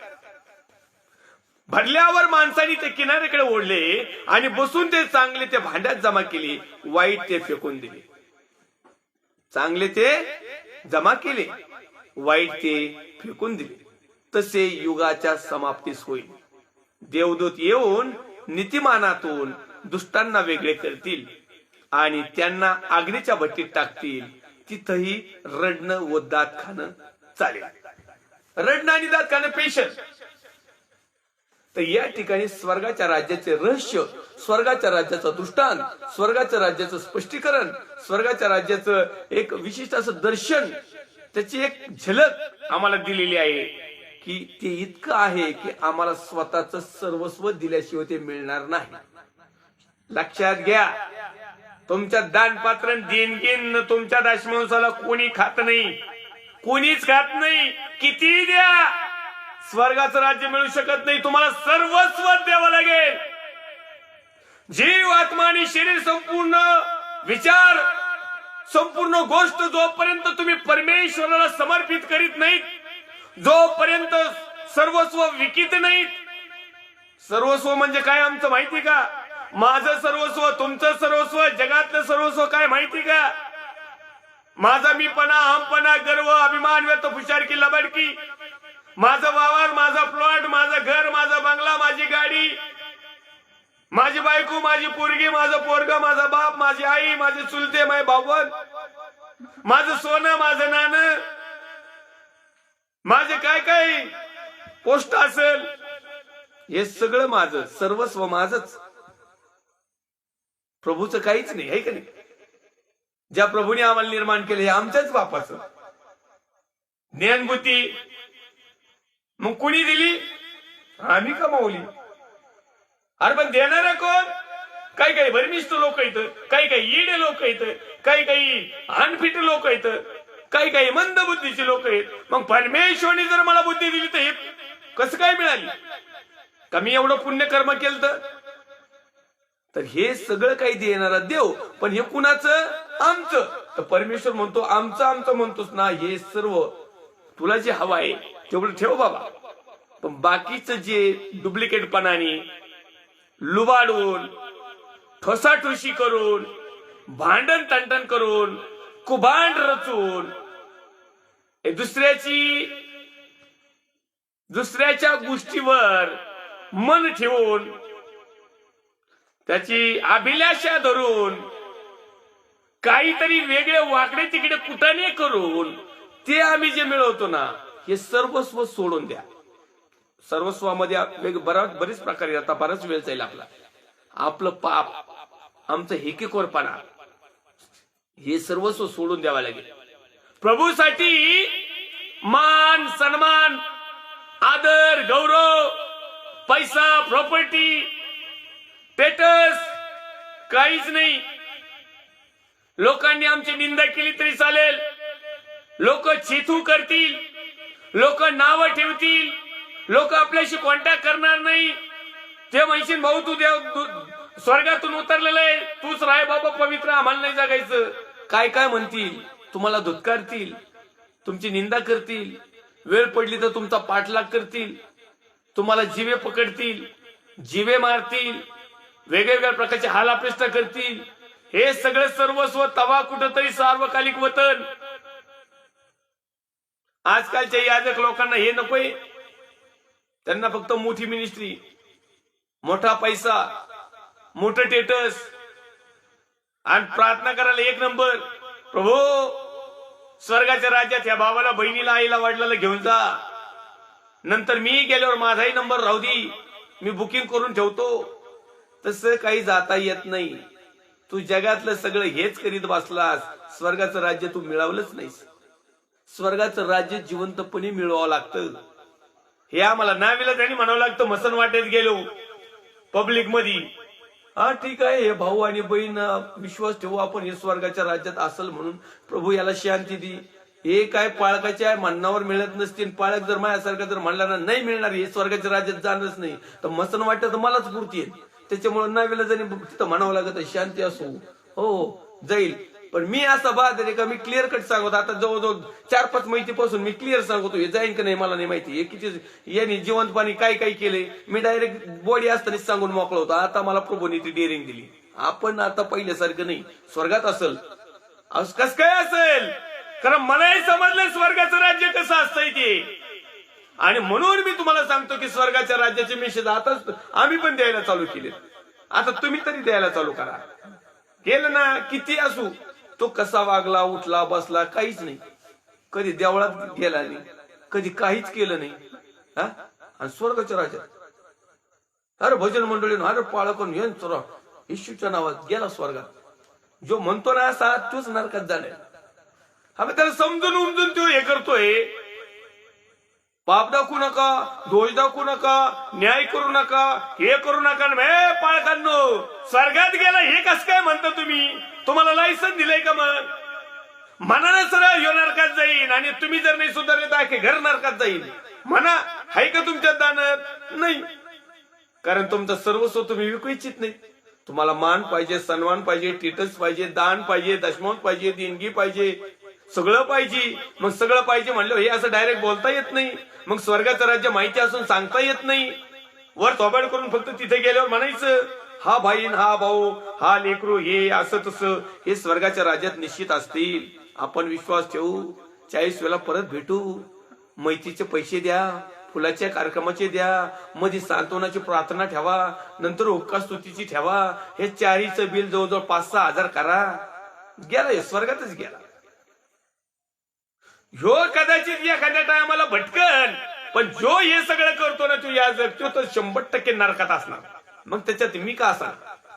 भरल्यावर माणसाने ते किनाऱ्याकडे ओढले आणि बसून ते चांगले ते भांड्यात जमा केले, वाईट ते फेकून दिले. चांगले ते जमा केले, वाईट ते फेकून दिले. तसे युगाच्या समाप्तीस होईल. देवदूत येऊन नीतिमानातून दुष्टांना वेगळे करतील आणि त्यांना अग्नीच्या भट्टीत टाकतील. तिथही रडणं व दात खाणं चालेल. रडणं आणि दात खाणं पेशल. तर या ठिकाणी स्वर्गाच्या राज्याचे रहस्य, स्वर्गाच्या राज्याचं दृष्टांत, स्वर्गाच्या राज्याचं स्पष्टीकरण, स्वर्गाच्या राज्याचं एक विशिष्ट असं दर्शन, त्याची एक झलक आम्हाला दिलेली आहे की ते इतकं आहे की आम्हाला स्वतःच सर्वस्व दिल्याशिवाय ते मिळणार नाही. लक्षात घ्या, तुमच्या दानपात्र देणगीन तुमच्या दाशमांसाला कोणी खात नाही, कोणीच खात नाही. किती द्या, स्वर्गाचं राज्य मिळू शकत नाही. तुम्हाला सर्वस्व द्यावं लागेल. जीव, आत्मा आणि शरीर, संपूर्ण विचार, संपूर्ण गोष्ट जोपर्यंत तुम्ही परमेश्वराला समर्पित करीत नाहीत, जोपर्यंत सर्वस्व विकित नाहीत. सर्वस्व म्हणजे काय आमचं माहिती का? माझं सर्वस्व, तुमचं सर्वस्व, जगातलं सर्वस्व काय माहिती का? माझा मीपणा, हमपणा, गर्व, अभिमान, व्यर्थ, फुशारकी, लबाडकी, माझं वावर, माझा प्लॉट, माझं घर, माझा बंगला, माझी गाडी, माझी बायको, माझी पोरगी, माझं पोरगा, माझा बाप, माझी आई, माझे चुलते, माझे भावबंद, माझं सोनं, माझं नाणं, माझे काय काय पोस्ट असेल, हे सगळं माझं, सर्वस्व माझंच. प्रभूचं काहीच नाही, आहे का नाही? ज्या प्रभूने आम्हाला निर्माण केलं हे आमच्याच बापाचं. ज्ञानबुद्धी मग कुणी दिली? आम्ही कमावली. अरे पण देणारा कोण? काही काही भरमिष्ठ लोक येतं, काही काही ईडे लोक येतं, काही काही अनफिट लोक येतं, काही काही मंद बुद्धीचे लोक आहेत. मग परमेश्वराने जर मला बुद्धी दिली तर हे कसं काय मिळाली? का मी एवढं पुण्य कर्म केलं? तर हे सगळं काही देणारा देव, पण हे कुणाचं? आमचं. तर परमेश्वर म्हणतो आमचं आमचं म्हणतोस ना, हे सर्व तुला जे हवं आहे तेवढं ठेव बाबा. पण बाकीचं जे डुप्लिकेटपणाने, लुबाडून, ठोसाठोशी करून, भांडण तंटण करून, कुभांड रचून, दुसऱ्याची दुसऱ्याच्या गोष्टीवर मन ठेवून त्याची अभिलाषा धरून काहीतरी वेगळे वाकडे तिकडे कुटाणे करून ते आम्ही जे मिळवतो ना, हे सर्वस्व सोडून द्या. सर्वस्वामध्ये बरेच प्रकारे, आता बराच वेळ जाईल आपला. आपलं पाप, आमचं हेकेखोरपणा, हे सर्वस्व सोडून द्यावं लागेल. प्रभूसाठी मान सन्मान, आदर गौरव, पैसा, प्रॉपर्टी, स्टेटस काहीच नाही. लोकांनी आमची निंदा केली तरी चालेल, लोक चेतू करतील, लोक नावं ठेवतील, लोक आपल्याशी कॉन्टॅक्ट करणार नाही. ते म्हणशील भाऊ तू स्वर्गातून उतरलेलं आहे, तूच राय बाबा पवित्र, आम्हाला नाही जगायचं. काय काय म्हणतील, तुम्हाला धुतकारतील, तुमची निंदा करतील, वेळ पडली तर तुमचा पाठलाग करतील, तुम्हाला जिवे पकडतील, जिवे मारतील, वेगवेगळ्या प्रकारचे हालाप्रश्न करतील. हे सगळं सर्वस्व तवा कुठंतरी सार्वकालिक वतन. आजकालच्या याजक लोकांना हे नकोय. त्यांना फक्त मोठी मिनिस्ट्री, मोठा पैसा, मोठं स्टेटस आणि प्रार्थना करायला एक नंबर. प्रभू स्वर्गाच्या राज्यात या भावाला, बहिणीला, आईला, वडिलाला घेऊन जा. नंतर मी गेल्यावर माझाही नंबर राहू दे, मी बुकिंग करून ठेवतो. तसं काही जाता येत नाही. तू जगातलं सगळं हेच करीत बसलास, स्वर्गाचं राज्य तू मिळवलंच नाहीस. स्वर्गाचं राज्य जिवंतपणे मिळवावं लागतं. हे आम्हाला नाविलाजाने म्हणावं लागतं. मसन वाटेत गेलो पब्लिक मध्ये, हा ठीक आहे, हे भाऊ आणि बहीण विश्वास ठेवू आपण, हे स्वर्गाच्या राज्यात असेल म्हणून. प्रभू याला शांती दी. हे काय पाळकाच्या म्हणण्यावर मिळत नसतील. पाळक जर माझ्यासारखं जर म्हणला ना, नाही मिळणार, हे स्वर्गाच्या राज्यात जाणच नाही, तर मसन वाटत मलाच पुरती आहे. त्याच्यामुळे नाविलाजाने तिथं म्हणावं लागत शांती असो, हो जाईल. पण मी असा बहादर आहे का, मी क्लिअर कट सांगतो. आता जवळजवळ 4-5 माहितीपासून मी क्लिअर सांगतो, हे जाईन का नाही मला नाही माहिती. हे किती यांनी जिवंत पाणी काय काय केले, मी डायरेक्ट बॉडी असताना सांगून मोकळा होतो. आता मला प्रभूने ती डेअरिंग दिली. आपण आता पहिल्यासारखं नाही, स्वर्गात असेल. कस काय असेल, कारण मलाही समजलं स्वर्गाचं राज्य कसं असतंय ते. आणि म्हणून मी तुम्हाला सांगतो की स्वर्गाच्या राज्याचे मेसेज आताच आम्ही पण द्यायला चालू केले. आता तुम्ही तरी द्यायला चालू करा. केलं ना, किती असू, तो कसा वागला, उठला, बसला, काहीच नाही. कधी देवळात गेला नाही, कधी काहीच केलं नाही. हा, आणि स्वर्गाच्या राज्यात अरे भजन मंडळी, अरे पाळकन येशूच्या नावात गेला स्वर्गात. जो म्हणतो ना असा, तोच नरकात जाणार. हा, त्याला समजून उमजून तो हे करतोय. पाप दाखवू नका, दोष दाखवू नका, न्याय करू नका, हे करू नका. पाळकांनो, स्वर्गात गेला हे कस काय म्हणता तुम्ही? तुम्हाला लायसन दिलंय का? मग मनानं सरळ ह्यो नरकात जाईन, आणि तुम्ही जर नाही सुधारले तर अख्खे घर नरकात जाईल. म्हणा, हाय का तुमच्यात दानत? नाही. कारण तुमचं सर्वस्व तुम्ही विकू इच्छित नाही. तुम्हाला मान पाहिजे, सन्मान पाहिजे, स्टेटस पाहिजे, दान पाहिजे, दशमौत पाहिजे, देणगी पाहिजे, सगळं पाहिजे. मग सगळं पाहिजे म्हणलं हे असं डायरेक्ट बोलता येत नाही. मग स्वर्गाचं राज्य माहिती असून सांगता येत नाही. वर थोबाड करून फक्त तिथे गेल्यावर म्हणायचं हा भाईन, हा भाऊ, हा लेकरू, हे असं तसं. हे स्वर्गाच्या राज्यात निश्चित असतील. आपण विश्वास ठेवू, 40 वेळा परत भेटू. मैतीचे पैसे द्या, फुलाच्या कार्यक्रमाचे द्या, मध्ये सांत्वनाची प्रार्थना ठेवा, नंतर उपकार स्तुतीची ठेवा. हे चारीचं बिल जवळजवळ 5-6 हजार करा. गेला, स्वर्गातच गेला. ह्यो कदाचित एखाद्या टायमाला भटकन, पण जो हे सगळं करतो ना, तो या जगतो तर 100% नरकात असणार. मग त्याच्यात मी का असा?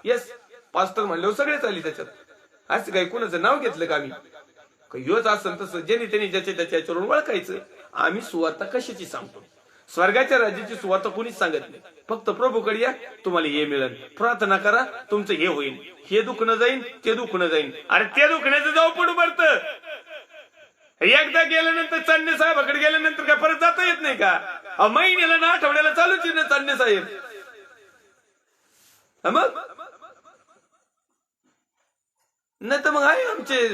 येस, पास्टर म्हणले सगळेच आली त्याच्यात. असं काही कोणाचं नाव घेतलं का आम्ही? ह्योच असं तसं, ज्यांनी त्यांनी ज्याच्या त्याच्यावरून ओळखायचं. आम्ही सुवार्ता कशाची सांगतो? स्वर्गाच्या राज्याची सुवार्ता कोणीच सांगत नाही. फक्त प्रभूकडे या, तुम्हाला हे मिळेल, प्रार्थना करा, तुमचं हे होईल, हे दुखणं जाईन, ते दुखणं जाईन. अरे ते दुखण्याचं जाऊ पडू पडतं. एकदा गेल्यानंतर चांदणे साहेबाकडे गेल्यानंतर काय परत जाता येत नाही का? महिन्याला ना आठवड्याला चालूच ना चांदणे साहेब. मग नाही तर मग आहे आमचे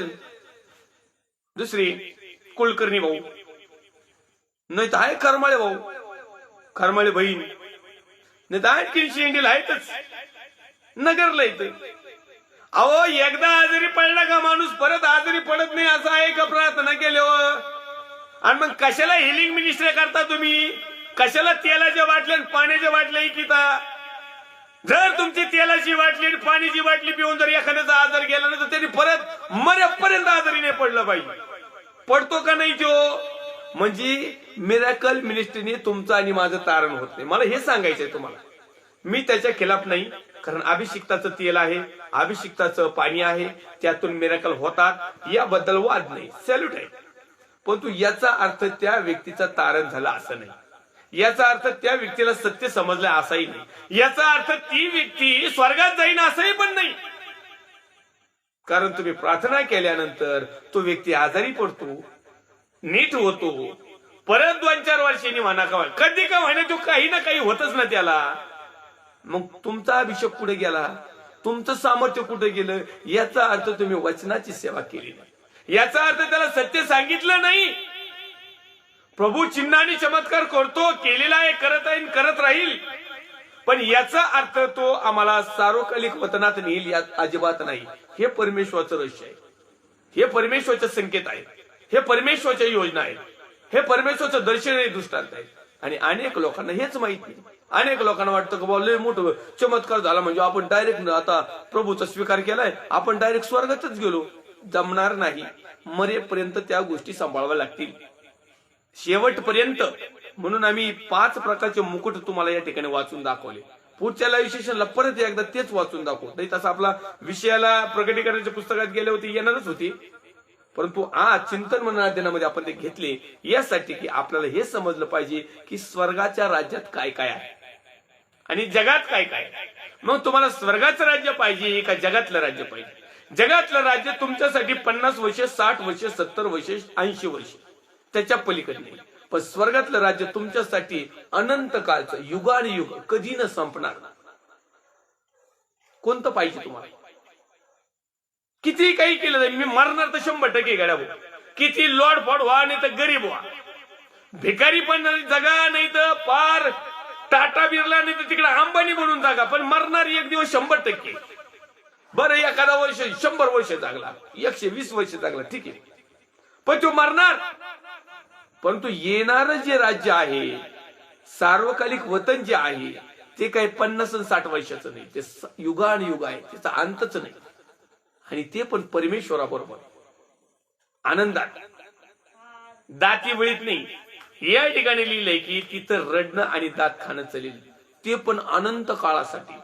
दुसरी कुलकर्णी भाऊ, नाही तर आहे करमाळे भाऊ, करमाळे बहीण, नाही तर आणखीन शेंडीला आहेतच नगरला येतं. अहो, एकदा आजारी पडला का माणूस परत आजारी पडत नाही, असं आहे का प्रार्थना केल्यावर? आणि मग कशाला हिलिंग मिनिस्ट्री करता तुम्ही? कशाला तेलाच्या बाटल्या आणि पाण्याच्या बाटल्या इकिता? जर तुमची तेलाची बाटली आणि पाण्याची बाटली पिऊन जर एखाद्याचा आजार गेला ना तर त्यांनी परत मरेपर्यंत आजारी नाही पडलं पाहिजे. पडतो का नाही तो? म्हणजे मिरॅकल मिनिस्ट्रीने तुमचं आणि माझं तारण होत नाही. मला हे सांगायचंय तुम्हाला. मी त्याच्या खिलाफ नाही, कारण अभिषिक्ताचं तेल आहे, अभिषिक्ताचं पाणी आहे, त्यातून मिरॅकल होतात, याबद्दल वाद नाही, सॅल्यूट आहे. परंतु याचा अर्थ त्या व्यक्तीचा तारण झाला असं नाही. याचा अर्थ त्या व्यक्तीला सत्य समजलं असाही नाही. याचा अर्थ ती व्यक्ती स्वर्गात जाईन असंही पण नाही. कारण तुम्ही प्रार्थना केल्यानंतर तो व्यक्ती आजारी पडतो, नीट होतो, परत 2-4 वर्षांनी म्हणा का कधी का म्हणा तो काही ना काही होतच ना त्याला. मग तुमचा अभिषेक कुठे गेला? तुमचं सामर्थ्य कुठे गेलं? याचा अर्थ तुम्ही वचनाची सेवा केली नाही. याचा अर्थ त्याला सत्य सांगितलं नाही. प्रभू चिन्ह आणि चमत्कार करतो, केलेला आहे, करत आहे, करत राहील, पण याचा अर्थ तो आम्हाला सार्वकालिक वतनात नेईल यात अजिबात नाही. हे परमेश्वराचं रहस्य आहे, हे परमेश्वराचे संकेत आहे, हे परमेश्वराच्या योजना आहेत, हे परमेश्वराचं दर्शन आहे, दृष्टांत आहे. आणि अनेक लोकांना हेच माहित नाही. अनेक लोकांना वाटतं की बाबा लय मोठं चमत्कार झाला म्हणजे आपण डायरेक्ट आता प्रभूचा स्वीकार केलाय, आपण डायरेक्ट स्वर्गातच गेलो. जमणार नाही. मरेपर्यंत त्या गोष्टी सांभाळाव्या लागतील, शेवटपर्यंत. म्हणून आम्ही 5 प्रकारचे मुकुट तुम्हाला या ठिकाणी वाचून दाखवले. पुढच्या लाईव्ह सेशनला परत एकदा तेच वाचून दाखवू. नाही तसं आपला विषयाला प्रकटीकरणाच्या पुस्तकात गेले होते, येणारच होती, परंतु आज चिंतन मननाध्ययनामध्ये आपण ते घेतले यासाठी की आपल्याला हे समजलं पाहिजे की स्वर्गाच्या राज्यात काय काय आहे आणि जगात काय काय. मग तुम्हाला स्वर्गाचं राज्य पाहिजे का जगातलं राज्य पाहिजे? जगातलं राज्य तुमच्यासाठी 50 वर्ष, 60 वर्ष, 70 वर्ष, 80 वर्ष, त्याच्या पलीकडे नाही. पण स्वर्गातलं राज्य तुमच्यासाठी अनंत काळचं, युगानुयुग, कधी न संपणार. कोणतं पाहिजे तुम्हाला? किती काही केलं जाईल, मी मरणार तर 100% गाड्या भाऊ. किती लॉड फॉड व्हा, नाही तर गरीब व्हा, भिकारी पण जगा, नाही तर पार टाटा बिर्ला, नाही तर तिकडे अंबानी म्हणून जागा, पण मरणार एक दिवस 100%. बरं एखादा वर्ष 100 वर्ष जागला, 120 वर्ष जागला, ठीक आहे, पण तो मरणार. परंतु येणारं जे राज्य आहे, सार्वकालिक वतन जे आहे, ते काही 50 आणि 60 वर्षाचं नाही, ते युगानुयुग आहे, त्याचा अंतच नाही. आणि ते पण परमेश्वराबरोबर आनंदात, दाती वळीत नाही. या ठिकाणी लिहिलंय की तिथं रडणं आणि दात खाणं चालेल, ते पण अनंत काळासाठी,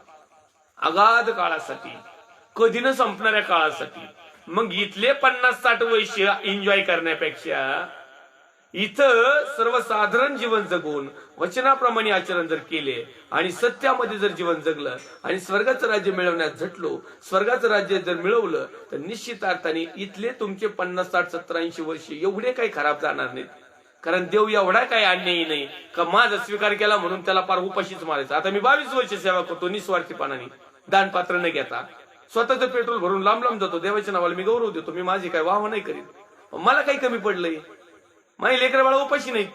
अगाध काळासाठी, कधी न संपणाऱ्या काळासाठी. मग इथले 50-60 वर्ष एन्जॉय करण्यापेक्षा इथं सर्वसाधारण जीवन जगून वचनाप्रमाणे आचरण जर केले आणि सत्यामध्ये जर जीवन जगलं आणि स्वर्गाचं राज्य मिळवण्यात झटलो, स्वर्गाचं राज्य जर मिळवलं, तर निश्चित अर्थाने इथले तुमचे 50, 60, 70, 80 वर्ष एवढे काही खराब जाणार नाहीत. कारण देव एवढा काही अन्यायी नाही का माझा स्वीकार केला म्हणून त्याला पार उपाशीच मारायचा. आता मी 22 वर्ष सेवा करतो निस्वार्थीपणाने, दानपात्र न घेता, स्वतःचं पेट्रोल भरून लांब लांब जातो. देवाच्या नावाला मी गौरव देतो, मी माझी काय वाह नाही करीत. मला काही कमी पडलंय? माझी लेकरं बाळा उपाशी नाहीत,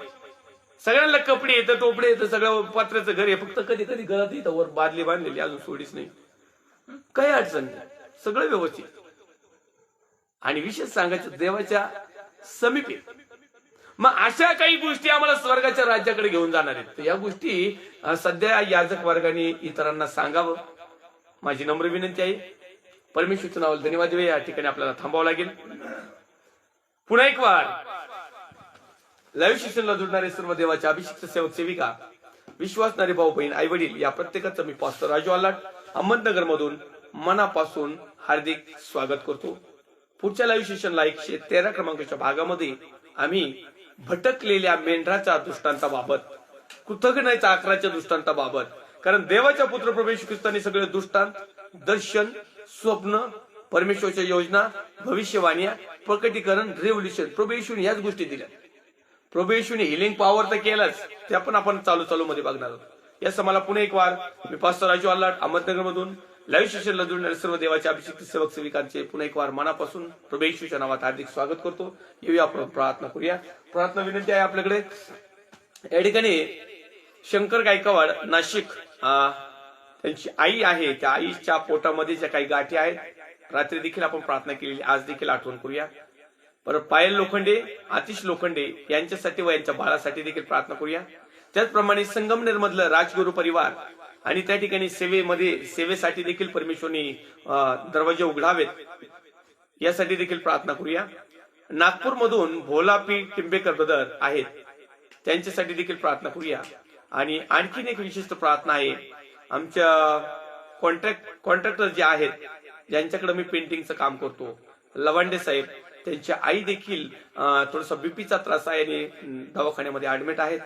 सगळ्यांना कपडे येतं, टोपडे येतं, सगळं पात्र्याचं घर आहे, फक्त कधी कधी घरात येतं वर बादली बांधलेली अजून सोडीच नाही, काही अडचण नाही, सगळं व्यवस्थित. आणि विशेष सांगायचं देवाच्या समीप. मग अशा काही गोष्टी आम्हाला स्वर्गाच्या राज्याकडे घेऊन जाणार आहेत. तर या गोष्टी सध्या याजक वर्गाने इतरांना सांगावं, माझी नम्र विनंती आहे. परमेश्वरच्या नावाला धन्यवाद देऊया. या ठिकाणी आपल्याला थांबावं लागेल. पुन्हा एक वार लाईव्ह सेशनला जोडणारे सर्व देवाचे अभिषिक्त सेवक सेविका, विश्वासणारे भाऊ बहीण, आई वडील, या प्रत्येकाचं मी पास्टर राजू आलाट अहमदनगर मधून मनापासून हार्दिक स्वागत करतो. पुढच्या लाईव्ह सेशनला 113 क्रमांकाच्या भागामध्ये आम्ही भटकलेल्या मेंढराच्या दृष्टांताबाबत, कृतघ्नाच्या आकाराच्या दृष्टांताबाबत, कारण देवाच्या पुत्र प्रभू येशू ख्रिस्ताने सगळे दृष्टांत, दर्शन, स्वप्न, परमेश्वराच्या योजना, भविष्यवाण्या, प्रकटीकरण, रेव्होल्युशन, प्रभू येशूने याच गोष्टी दिल्या. प्रभू येशूने हिलिंग पॉवर तर केलाच, त्या पण आपण चालू मध्ये बघणार आहोत. यास मला पुन्हा एक वार मी पास्टर राजू आलाट अहमदनगर मधून लाईव्ह सेशनला जोडणारे सर्व देवाचे अभिषिक्त सेवक सेविकांचे पुन्हा एक वार मनापासून प्रभू येशूच्या नावात हार्दिक स्वागत करतो. येऊया आपण प्रार्थना करूया. प्रार्थना विनंती आहे आपल्याकडे. या ठिकाणी शंकर गायकवाड नाशिक, त्यांची आई आहे, त्या आईच्या पोटामध्ये ज्या काही गाठी आहेत, रात्री देखील आपण प्रार्थना केलेली, आज देखील आठवण करूया. परत पायल लोखंडे, आतिश लोखंडे यांच्यासाठी व यांच्या बाळासाठी देखील प्रार्थना करूया. त्याचप्रमाणे संगमनेर मधलं राजगुरू परिवार आणि त्या ठिकाणी सेवेसाठी देखील परमेश्वरने दरवाजे उघडावेत यासाठी देखील प्रार्थना करूया. नागपूर मधून भोलापी टिंबेकर ब्रदर आहेत, त्यांच्यासाठी देखील प्रार्थना करूया. आणि आणखीन एक विशिष्ट प्रार्थना आहे, आमच्या कॉन्ट्रॅक्टर जे आहेत ज्यांच्याकडे मी पेंटिंगचं काम करतो, लवांडे साहेब, त्यांची आई देखील थोडासा बीपीचा त्रास आहे आणि दवाखान्यामध्ये ऍडमिट आहेत.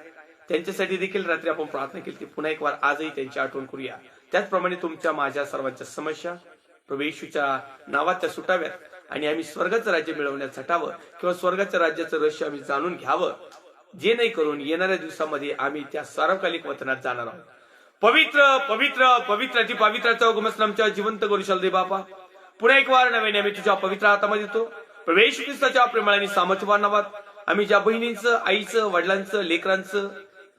त्यांच्यासाठी देखील रात्री आपण प्रार्थना केली. पुन्हा एक वार आजही त्यांची आठवण करूया. त्याचप्रमाणे तुमच्या माझ्या सर्वांच्या समस्या प्रभू येशूच्या नावात त्या सुटाव्यात आणि आम्ही स्वर्गाचं राज्य मिळवण्यात झटावं किंवा स्वर्गाच्या राज्याचं रहस्य आम्ही जाणून घ्यावं, जे नाही करून येणाऱ्या दिवसामध्ये आम्ही त्या सार्वकालिक वतनात जाणार आहोत. पवित्र पवित्र पवित्राची पवित्राचा उगमस्थान आमच्या जिवंत गोरुशाल दे बापा. पुन्हा एक वार नव्याने आम्ही तुझ्या पवित्र हातामध्ये येतो. प्रभू येशू ख्रिस्ताच्या प्रेमाने आणि सामर्थ्यवान नावात आम्ही ज्या बहिणींचं, आईचं, वडिलांचं, लेकरांचं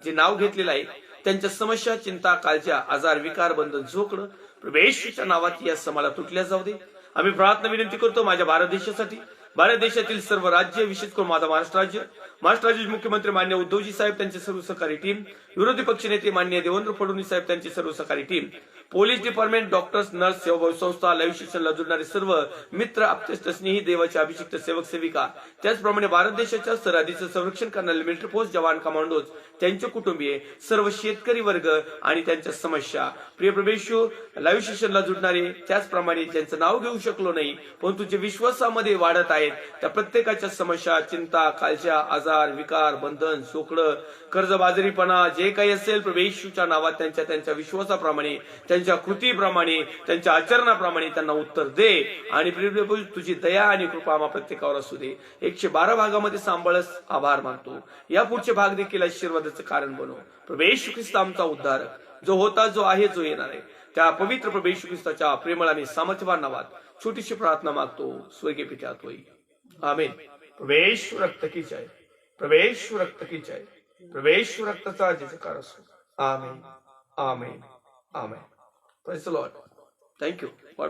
जे नाव घेतलेलं आहे त्यांच्या समस्या, चिंता, काळज्या, आजार, विकार, बंधन, झोकडं प्रभू येशूच्या नावात या समाला तुटल्या जाऊ दे. आम्ही प्रार्थना विनंती करतो माझ्या भारत देशासाठी, भारत देशातील सर्व राज्य, विशेष करून माझा महाराष्ट्र राज्याचे मुख्यमंत्री मान्य उद्धवजी साहेब, त्यांचे सर्व सहकारी टीम, विरोधी पक्ष नेते मान्य देवेंद्र फडणवीस साहेब, त्यांची सर्व सहकारी team, police department, doctors, nurse, सेवाभावी संस्था, लाईव्ह शिक्षणला जुळणारे सर्व मित्र, आप्तेष्ट, स्नेही, देवाचे अभिषिक्त सेवक सेविका, त्याचप्रमाणे भारत देशाच्या सरहदीचं संरक्षण करणारे मिलिटरी फोर्स जवान, कमांडोज, त्यांचे कुटुंबीय, सर्व शेतकरी वर्ग आणि त्यांच्या समस्या, प्रिय प्रभू लाईव्ह शिक्षणला जुळणारे, त्याचप्रमाणे ज्यांचं नाव घेऊ शकलो नाही परंतु जे विश्वासामध्ये वाढत आहेत त्या प्रत्येकाच्या समस्या, चिंता, काळज्या, आजार, विकार, बंधन, सोकडं, कर्जबाजारीपणा जे काही असेल प्रभू येशूच्या नावात त्यांच्या विश्वासाप्रमाणे, त्यांच्या कृतीप्रमाणे, त्यांच्या आचरणाप्रमाणे त्यांना उत्तर दे. आणि प्रभू तुझी दया आणि कृपा आम्हा प्रत्येकावर असू दे. 112 भागामध्ये सांभाळस आभार मानतो. या पुढचे भाग देखील आशीर्वादाचं कारण बनव. प्रभू येशू ख्रिस्त आमचा उद्धारक जो होता, जो आहे, जो येणार आहे, त्या पवित्र प्रभू येशू ख्रिस्ताच्या प्रेमळ आणि सामर्थ्यवान नावात छोटीशी प्रार्थना मागतो स्वर्गीय पित्या होई. आमेन. प्रभू येशू रक्त की जय, प्रभू येशू रक्त की जय, प्रभू येशू रक्ताचा जयकार असो. आमेन, आमेन, आमेन. Praise the Lord. Thank you. God bless.